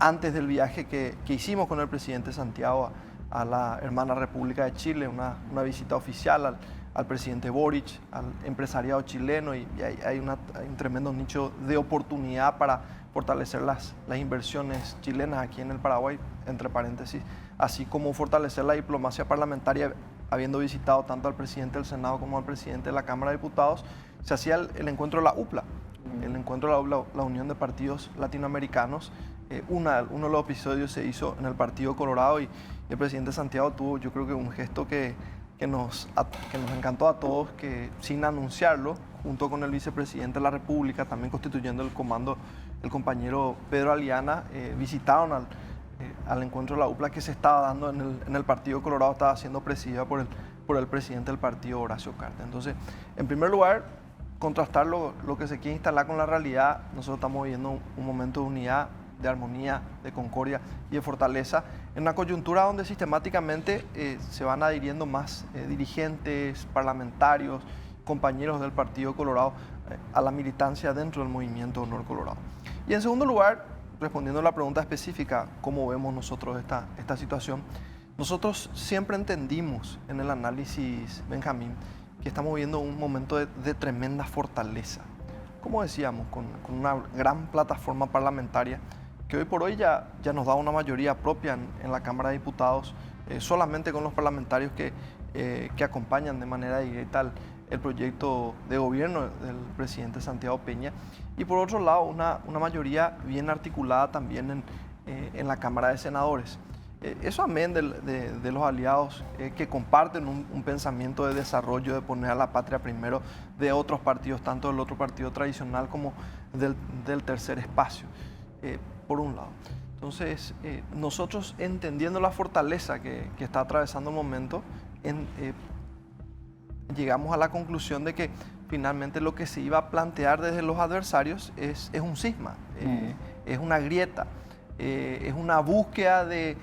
Antes del viaje que hicimos con el presidente Santiago a la hermana República de Chile, una visita oficial al presidente Boric, al empresariado chileno, y hay un tremendo nicho de oportunidad para fortalecer las inversiones chilenas aquí en el Paraguay, entre paréntesis, así como fortalecer la diplomacia parlamentaria. Habiendo visitado tanto al presidente del Senado como al presidente de la Cámara de Diputados, se hacía el encuentro de la UPLA, el encuentro de la UPLA, la Unión de Partidos Latinoamericanos. Uno de los episodios se hizo en el Partido Colorado y el presidente Santiago tuvo, yo creo que un gesto que nos encantó a todos, que sin anunciarlo, junto con el vicepresidente de la República, también constituyendo el comando, el compañero Pedro Aliana, visitaron al encuentro de la UPLA que se estaba dando en el Partido Colorado, estaba siendo presidida por el presidente del partido, Horacio Cartes. Entonces, en primer lugar, contrastar lo que se quiere instalar con la realidad. Nosotros estamos viviendo un momento de unidad, de armonía, de concordia y de fortaleza, en una coyuntura donde sistemáticamente se van adhiriendo más dirigentes, parlamentarios, compañeros del Partido Colorado a la militancia dentro del movimiento Honor Colorado. Y en segundo lugar, respondiendo a la pregunta específica, ¿cómo vemos nosotros esta situación? Nosotros siempre entendimos en el análisis, Benjamín, que estamos viviendo un momento de tremenda fortaleza. Como decíamos, con una gran plataforma parlamentaria que hoy por hoy ya nos da una mayoría propia en la Cámara de Diputados, solamente con los parlamentarios que acompañan de manera directa el proyecto de gobierno del presidente Santiago Peña, y por otro lado una mayoría bien articulada también en la Cámara de Senadores. Eso amén de los aliados que comparten un pensamiento de desarrollo, de poner a la patria primero, de otros partidos, tanto del otro partido tradicional como del tercer espacio, por un lado. Entonces, nosotros entendiendo la fortaleza que está atravesando el momento, llegamos a la conclusión de que finalmente lo que se iba a plantear desde los adversarios es un cisma, es una grieta, es una búsqueda de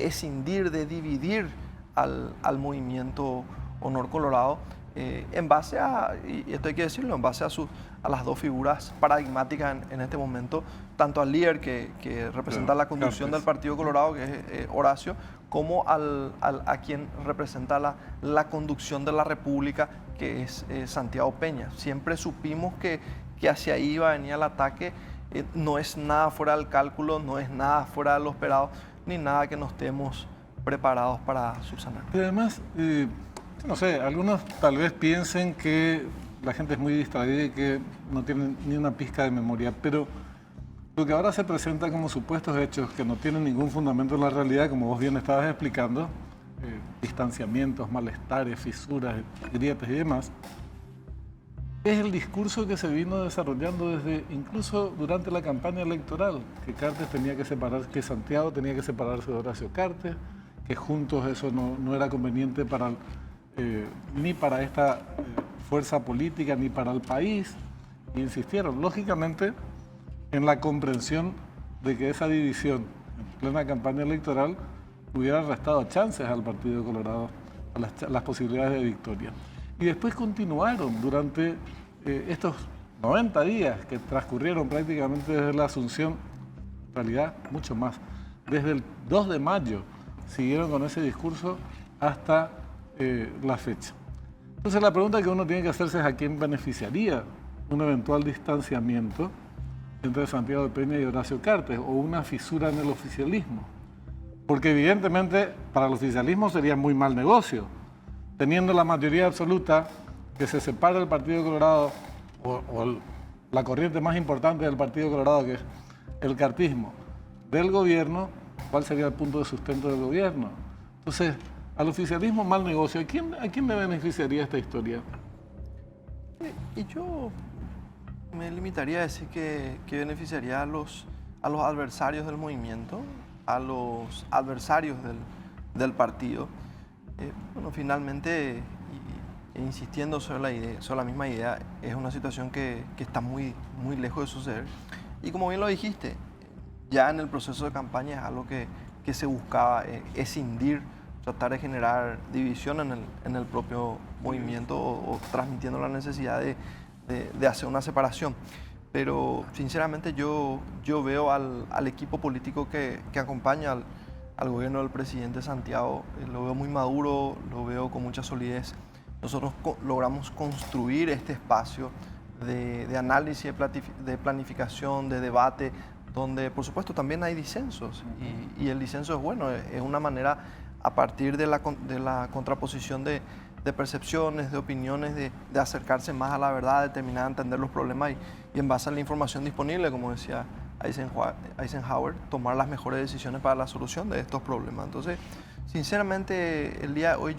escindir, de dividir al movimiento Honor Colorado, en base a, y esto hay que decirlo, en base a las dos figuras paradigmáticas en este momento, tanto al líder que representa la conducción del Partido Colorado, que es Horacio, como a quien representa la conducción de la República, que es Santiago Peña. Siempre supimos que hacia ahí iba a venir el ataque. No es nada fuera del cálculo, no es nada fuera de lo esperado, ni nada que no estemos preparados para subsanar. Y además, no sé, algunos tal vez piensen que la gente es muy distraída y que no tienen ni una pizca de memoria, pero lo que ahora se presenta como supuestos hechos que no tienen ningún fundamento en la realidad, como vos bien estabas explicando, distanciamientos, malestares, fisuras, grietas y demás, es el discurso que se vino desarrollando desde incluso durante la campaña electoral, que Cartes tenía que separar, que Santiago tenía que separarse de Horacio Cartes, que juntos eso no era conveniente para ni para esta fuerza política ni para el país. E insistieron, lógicamente, en la comprensión de que esa división en plena campaña electoral hubiera restado chances al Partido Colorado, a las posibilidades de victoria. Y después continuaron durante estos 90 días que transcurrieron prácticamente desde la asunción, en realidad mucho más, desde el 2 de mayo siguieron con ese discurso hasta la fecha. Entonces la pregunta que uno tiene que hacerse es a quién beneficiaría un eventual distanciamiento entre Santiago de Peña y Horacio Cartes, o una fisura en el oficialismo. Porque evidentemente para el oficialismo sería muy mal negocio, teniendo la mayoría absoluta, que se separa el Partido Colorado, o la corriente más importante del Partido Colorado, que es el cartismo, del gobierno. ¿Cuál sería el punto de sustento del gobierno? Entonces, al oficialismo mal negocio, ¿a quién le beneficiaría esta historia? Y yo me limitaría a decir que beneficiaría a los adversarios del movimiento, a los adversarios del partido. Bueno, finalmente, insistiendo sobre la misma idea, es una situación que está muy, muy lejos de suceder. Y como bien lo dijiste, ya en el proceso de campaña es algo que se buscaba escindir, tratar de generar división en el propio movimiento o transmitiendo la necesidad de hacer una separación. Pero sinceramente yo veo al equipo político que acompaña al gobierno del presidente Santiago, lo veo muy maduro, lo veo con mucha solidez. Nosotros logramos construir este espacio de análisis, de planificación, de debate, donde por supuesto también hay disensos, y el disenso es bueno, es una manera a partir de la contraposición de percepciones, de opiniones, de acercarse más a la verdad, de terminar de entender los problemas y en base a la información disponible, como decía Eisenhower, tomar las mejores decisiones para la solución de estos problemas. Entonces, sinceramente, el día de hoy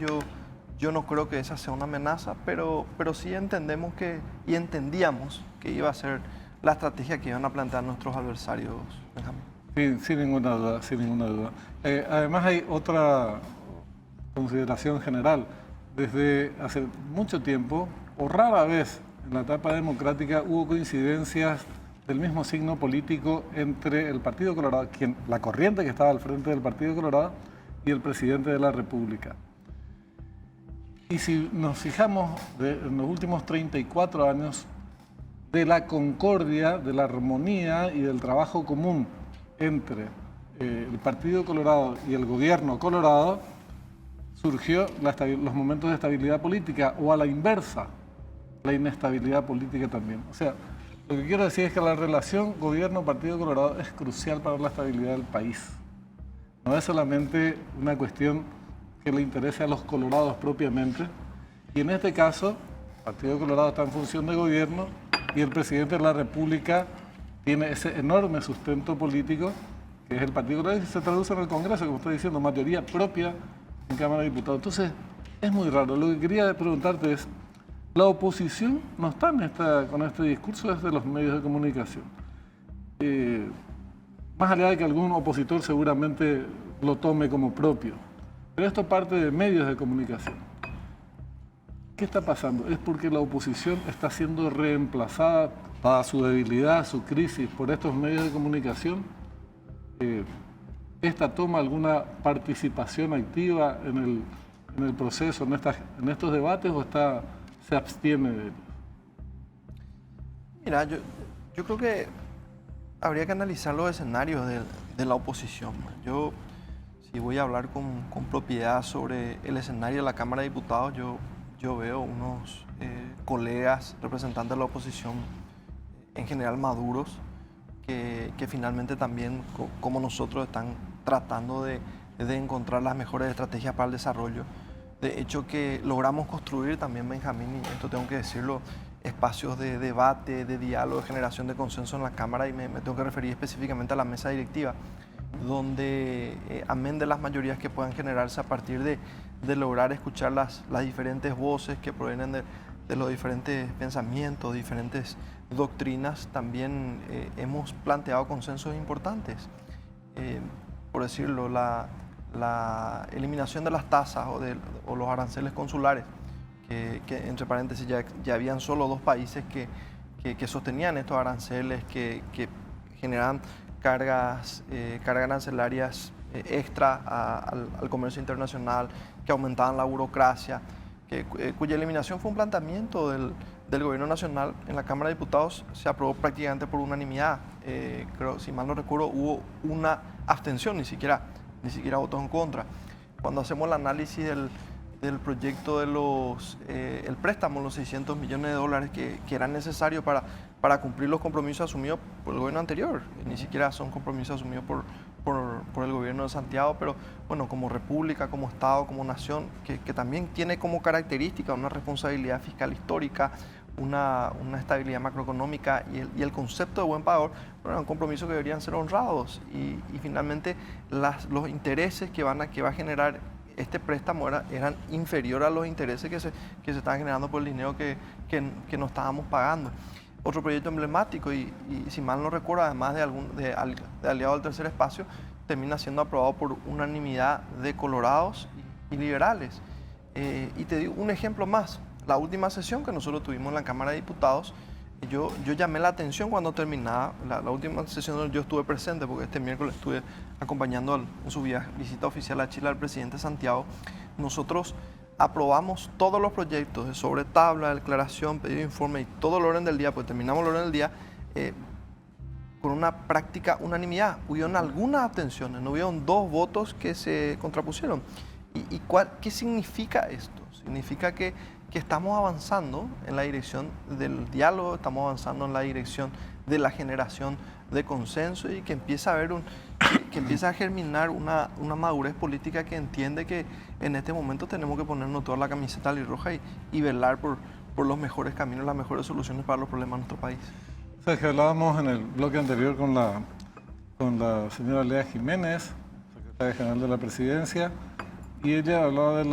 yo no creo que esa sea una amenaza, pero sí entendemos y entendíamos que iba a ser la estrategia que iban a plantear nuestros adversarios, Benjamín. Sí, sin ninguna duda, sin ninguna duda. Además hay otra consideración general. Desde hace mucho tiempo, o rara vez en la etapa democrática, hubo coincidencias del mismo signo político entre el Partido Colorado, la corriente que estaba al frente del Partido Colorado, y el presidente de la República. Y si nos fijamos en los últimos 34 años, de la concordia, de la armonía y del trabajo común entre el Partido Colorado y el gobierno colorado, surgió los momentos de estabilidad política, o a la inversa, la inestabilidad política también. O sea, lo que quiero decir es que la relación gobierno-Partido Colorado es crucial para la estabilidad del país. No es solamente una cuestión que le interese a los colorados propiamente, y en este caso, el Partido Colorado está en función de gobierno y el presidente de la República tiene ese enorme sustento político, que es el Partido Colorado, y se traduce en el Congreso, como estoy diciendo, mayoría propia en Cámara de Diputados. Entonces, es muy raro. Lo que quería preguntarte es, la oposición no está con este discurso desde los medios de comunicación. Más allá de que algún opositor seguramente lo tome como propio, pero esto parte de medios de comunicación. ¿Qué está pasando? ¿Es porque la oposición está siendo reemplazada, dada su debilidad, su crisis, por estos medios de comunicación? ¿Esta toma alguna participación activa en el proceso, en estos debates, o se abstiene de ellos? Mira, yo creo que habría que analizar los escenarios de la oposición. Yo, si voy a hablar con propiedad sobre el escenario de la Cámara de Diputados, yo veo unos colegas representantes de la oposición en general maduros que finalmente también, como nosotros, están tratando de encontrar las mejores estrategias para el desarrollo. De hecho, que logramos construir también, Benjamín, y esto tengo que decirlo, espacios de debate, de diálogo, de generación de consenso en la Cámara, y me tengo que referir específicamente a la mesa directiva, donde, amén de las mayorías que puedan generarse a partir de lograr escuchar las diferentes voces que provienen de los diferentes pensamientos, diferentes doctrinas, también hemos planteado consensos importantes. Por decirlo, la eliminación de las tasas o los aranceles consulares, que entre paréntesis ya habían solo 2 países que sostenían estos aranceles, que generan cargas arancelarias extra al comercio internacional, que aumentaban la burocracia, cuya eliminación fue un planteamiento del Gobierno Nacional. En la Cámara de Diputados se aprobó prácticamente por unanimidad. Creo, si mal no recuerdo, hubo una abstención, ni siquiera votos en contra. Cuando hacemos el análisis del proyecto el préstamo, los $600 millones que eran necesarios para cumplir los compromisos asumidos por el gobierno anterior, ni siquiera son compromisos asumidos por el gobierno de Santiago, pero bueno, como república, como Estado, como nación, que también tiene como característica una responsabilidad fiscal histórica, una estabilidad macroeconómica y el concepto de buen pagador, bueno, eran compromisos que deberían ser honrados, y finalmente los intereses que va a generar este préstamo eran inferiores a los intereses que se estaban generando por el dinero que no estábamos pagando. Otro proyecto emblemático, y si mal no recuerdo, además de aliado del tercer espacio, termina siendo aprobado por unanimidad de colorados y liberales. Y te digo un ejemplo más. La última sesión que nosotros tuvimos en la Cámara de Diputados, yo llamé la atención cuando terminaba. La última sesión donde yo estuve presente, porque este miércoles estuve acompañando en su visita oficial a Chile al presidente Santiago. Nosotros aprobamos todos los proyectos de sobre tabla, declaración, pedido de informe y todo el orden del día, pues terminamos el orden del día con una práctica unanimidad. Hubieron algunas abstenciones, no hubieron 2 votos que se contrapusieron. ¿Qué significa esto? Significa que estamos avanzando en la dirección del diálogo, estamos avanzando en la dirección de la generación de consenso, y que empieza a germinar una madurez política que entiende que en este momento tenemos que ponernos toda la camiseta roja y velar por los mejores caminos, las mejores soluciones para los problemas de nuestro país. O sea, que hablábamos en el bloque anterior con la señora Lea Jiménez, secretaria general de la Presidencia, y ella hablaba de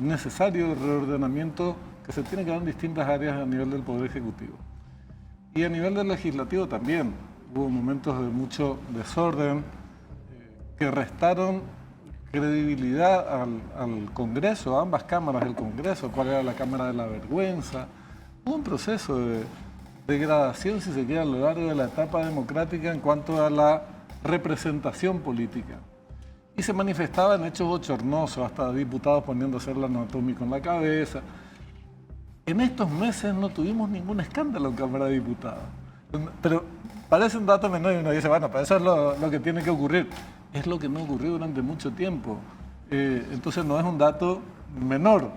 necesario reordenamiento que se tiene que dar en distintas áreas a nivel del Poder Ejecutivo. Y a nivel del Legislativo también hubo momentos de mucho desorden que restaron credibilidad al Congreso, a ambas cámaras del Congreso, cuál era la Cámara de la Vergüenza. Hubo un proceso de degradación, si se quiere, a lo largo de la etapa democrática en cuanto a la representación política. y se manifestaba en hechos bochornosos, hasta diputados poniéndose el anatómico en la cabeza. En estos meses no tuvimos ningún escándalo en Cámara de Diputados. Pero parece un dato menor y uno dice, bueno, pero eso es lo que tiene que ocurrir. Es lo que no ocurrió durante mucho tiempo. Entonces no es un dato menor.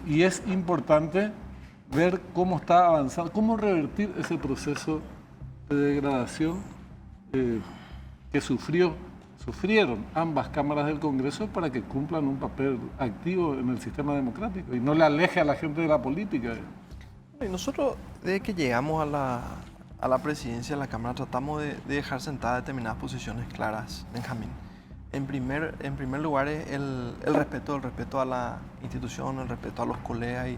Y es importante ver cómo está avanzando, cómo revertir ese proceso de degradación que sufrieron ambas cámaras del Congreso para que cumplan un papel activo en el sistema democrático y no le aleje a la gente de la política. Y nosotros, desde que llegamos a la presidencia de la Cámara, tratamos de dejar sentadas determinadas posiciones claras, Benjamín. En primer lugar es el respeto a la institución, el respeto a los colegas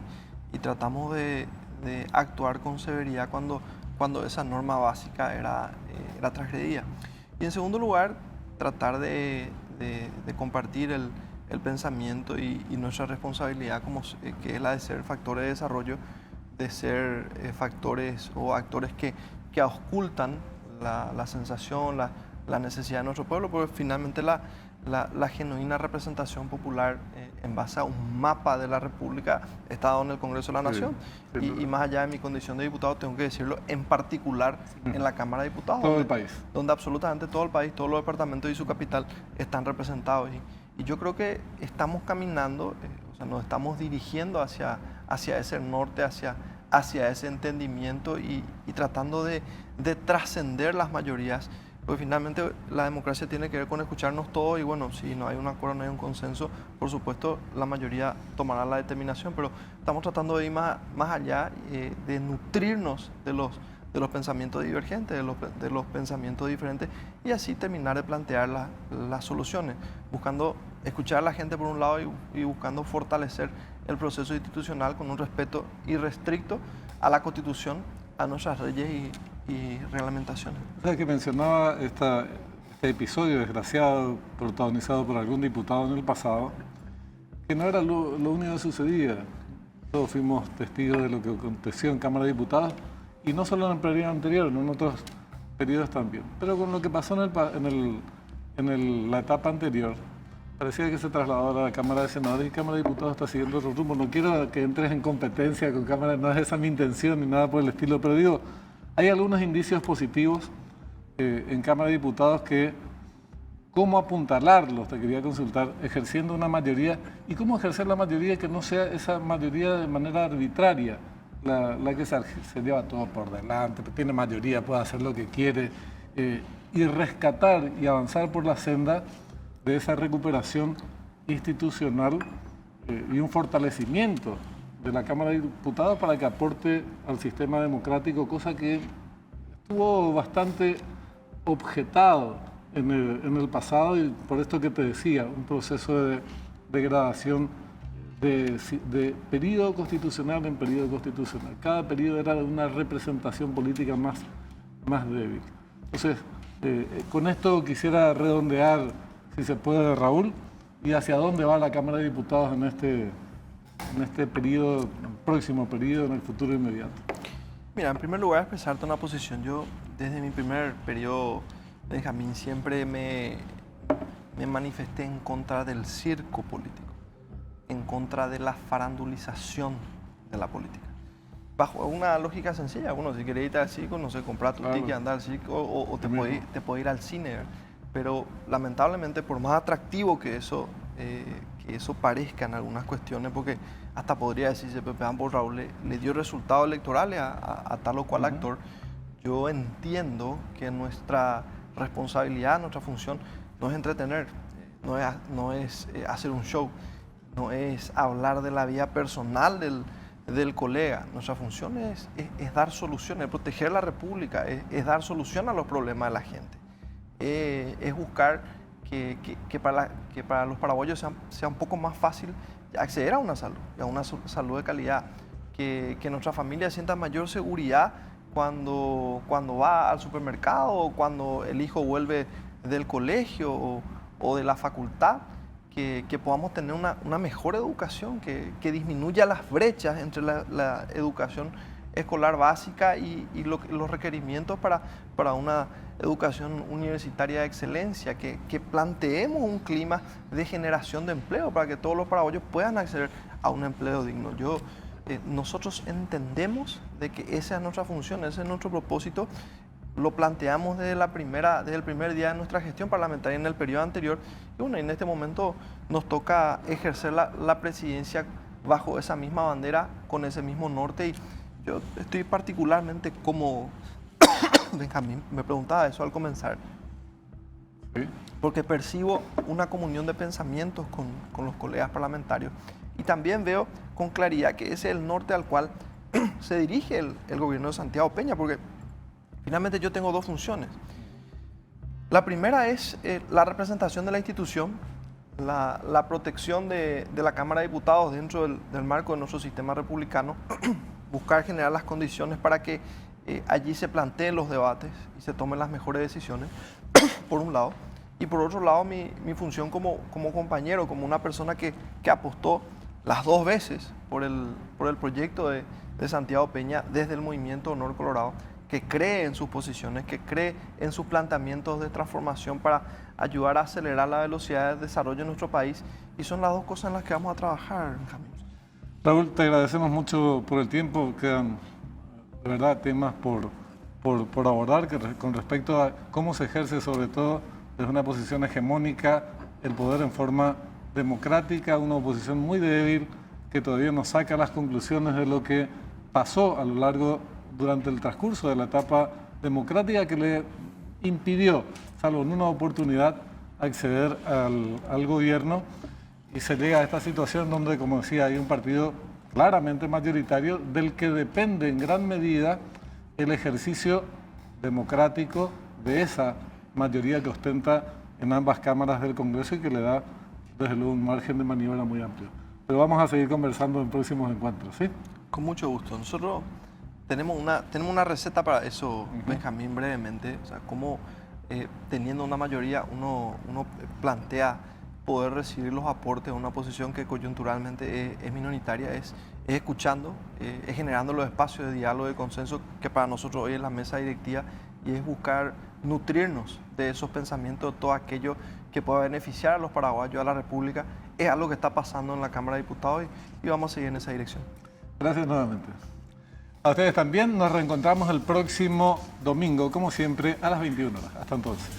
y tratamos de actuar con severidad cuando esa norma básica era transgredida. Y en segundo lugar, tratar de compartir el pensamiento y nuestra responsabilidad que es la de ser factores de desarrollo, de ser factores o actores que auscultan la sensación, la necesidad de nuestro pueblo, porque finalmente la genuina representación popular en base a un mapa de la República está dado en el Congreso de la Nación. Y más allá de mi condición de diputado, tengo que decirlo, en particular en la Cámara de Diputados. Todo el país. Donde absolutamente todo el país, todos los departamentos y su capital están representados. Y yo creo que estamos caminando, o sea, nos estamos dirigiendo hacia ese norte, hacia ese entendimiento y tratando de trascender las mayorías. Porque finalmente la democracia tiene que ver con escucharnos todos y bueno, si no hay un acuerdo, no hay un consenso, por supuesto la mayoría tomará la determinación, pero estamos tratando de ir más allá, de nutrirnos de los pensamientos divergentes, de los pensamientos diferentes y así terminar de plantear las soluciones, buscando escuchar a la gente por un lado y buscando fortalecer el proceso institucional con un respeto irrestricto a la Constitución, a nuestras leyes y reglamentaciones. O sea, que mencionaba este episodio desgraciado protagonizado por algún diputado en el pasado, que no era lo único que sucedía. Todos fuimos testigos de lo que aconteció en Cámara de Diputados, y no solo en el periodo anterior, en otros periodos también. Pero con lo que pasó en la etapa anterior, parecía que se trasladó a la Cámara de Senadores y Cámara de Diputados está siguiendo otro rumbo. No quiero que entres en competencia con Cámara, no es esa mi intención ni nada por el estilo, pero digo, hay algunos indicios positivos en Cámara de Diputados que, ¿cómo apuntalarlos? Te quería consultar, ejerciendo una mayoría, y cómo ejercer la mayoría que no sea esa mayoría de manera arbitraria, la que se lleva todo por delante, tiene mayoría, puede hacer lo que quiere, y rescatar y avanzar por la senda de esa recuperación institucional y un fortalecimiento de la Cámara de Diputados para que aporte al sistema democrático, cosa que estuvo bastante objetado en el pasado y por esto que te decía, un proceso de degradación de periodo constitucional en periodo constitucional. Cada periodo era de una representación política más débil. Entonces, con esto quisiera redondear, si se puede, Raúl, y hacia dónde va la Cámara de Diputados en este periodo, próximo periodo, en el futuro inmediato. Mira, en primer lugar, expresarte una posición. Yo, desde mi primer periodo, Benjamín, siempre me manifesté en contra del circo político, en contra de la farandulización de la política. Bajo una lógica sencilla, bueno, si querés irte al circo, no sé, comprar tu ticket, andar al circo o te puede ir al cine, ¿verdad? Pero lamentablemente, por más atractivo que eso parezca en algunas cuestiones, porque hasta podría decirse, Pepe Ambos Raúl le dio resultados electorales a tal o cual actor, yo entiendo que nuestra responsabilidad, nuestra función, no es entretener, no es hacer un show, no es hablar de la vida personal del colega. Nuestra función es dar soluciones, proteger la República, es dar solución a los problemas de la gente. Es buscar que para los paraguayos sea un poco más fácil acceder a una salud de calidad, que nuestra familia sienta mayor seguridad cuando va al supermercado o cuando el hijo vuelve del colegio o de la facultad, que podamos tener una mejor educación, que disminuya las brechas entre la educación escolar básica y los requerimientos para una educación universitaria de excelencia, que planteemos un clima de generación de empleo para que todos los paraguayos puedan acceder a un empleo digno. Nosotros entendemos de que esa es nuestra función, ese es nuestro propósito. Lo planteamos desde el primer día de nuestra gestión parlamentaria en el periodo anterior. Y bueno, en este momento nos toca ejercer la presidencia bajo esa misma bandera, con ese mismo norte. Y yo estoy particularmente cómodo. Benjamín me preguntaba eso al comenzar. Sí. Porque percibo una comunión de pensamientos con los colegas parlamentarios. Y también veo con claridad que ese es el norte al cual se dirige el gobierno de Santiago Peña, porque finalmente yo tengo dos funciones. La primera es la representación de la institución, la protección de la Cámara de Diputados dentro del marco de nuestro sistema republicano, buscar generar las condiciones para que allí se planteen los debates y se tomen las mejores decisiones, por un lado. Y por otro lado, mi función como compañero, como una persona que apostó las dos veces por el proyecto de Santiago Peña desde el movimiento Honor Colorado, que cree en sus posiciones, que cree en sus planteamientos de transformación para ayudar a acelerar la velocidad de desarrollo en nuestro país. Y son las dos cosas en las que vamos a trabajar, Benjamín. Raúl, te agradecemos mucho por el tiempo. Quedan, de verdad, temas por abordar con respecto a cómo se ejerce, sobre todo desde una posición hegemónica, el poder en forma democrática, una oposición muy débil que todavía no saca las conclusiones de lo que pasó a lo largo durante el transcurso de la etapa democrática, que le impidió, salvo en una oportunidad, acceder al gobierno, y se llega a esta situación donde, como decía, hay un partido claramente mayoritario del que depende en gran medida el ejercicio democrático de esa mayoría que ostenta en ambas cámaras del Congreso y que le da, desde luego, un margen de maniobra muy amplio. Pero vamos a seguir conversando en próximos encuentros, ¿sí? Con mucho gusto. Nosotros tenemos una receta para eso, Benjamín, brevemente. O sea, cómo teniendo una mayoría uno plantea poder recibir los aportes de una posición que coyunturalmente es minoritaria, es escuchando, es generando los espacios de diálogo y consenso que para nosotros hoy es la mesa directiva, y es buscar nutrirnos de esos pensamientos, todo aquello que pueda beneficiar a los paraguayos, a la República. Es algo que está pasando en la Cámara de Diputados y vamos a seguir en esa dirección. Gracias nuevamente. A ustedes también. Nos reencontramos el próximo domingo, como siempre, a las 21 horas. Hasta entonces.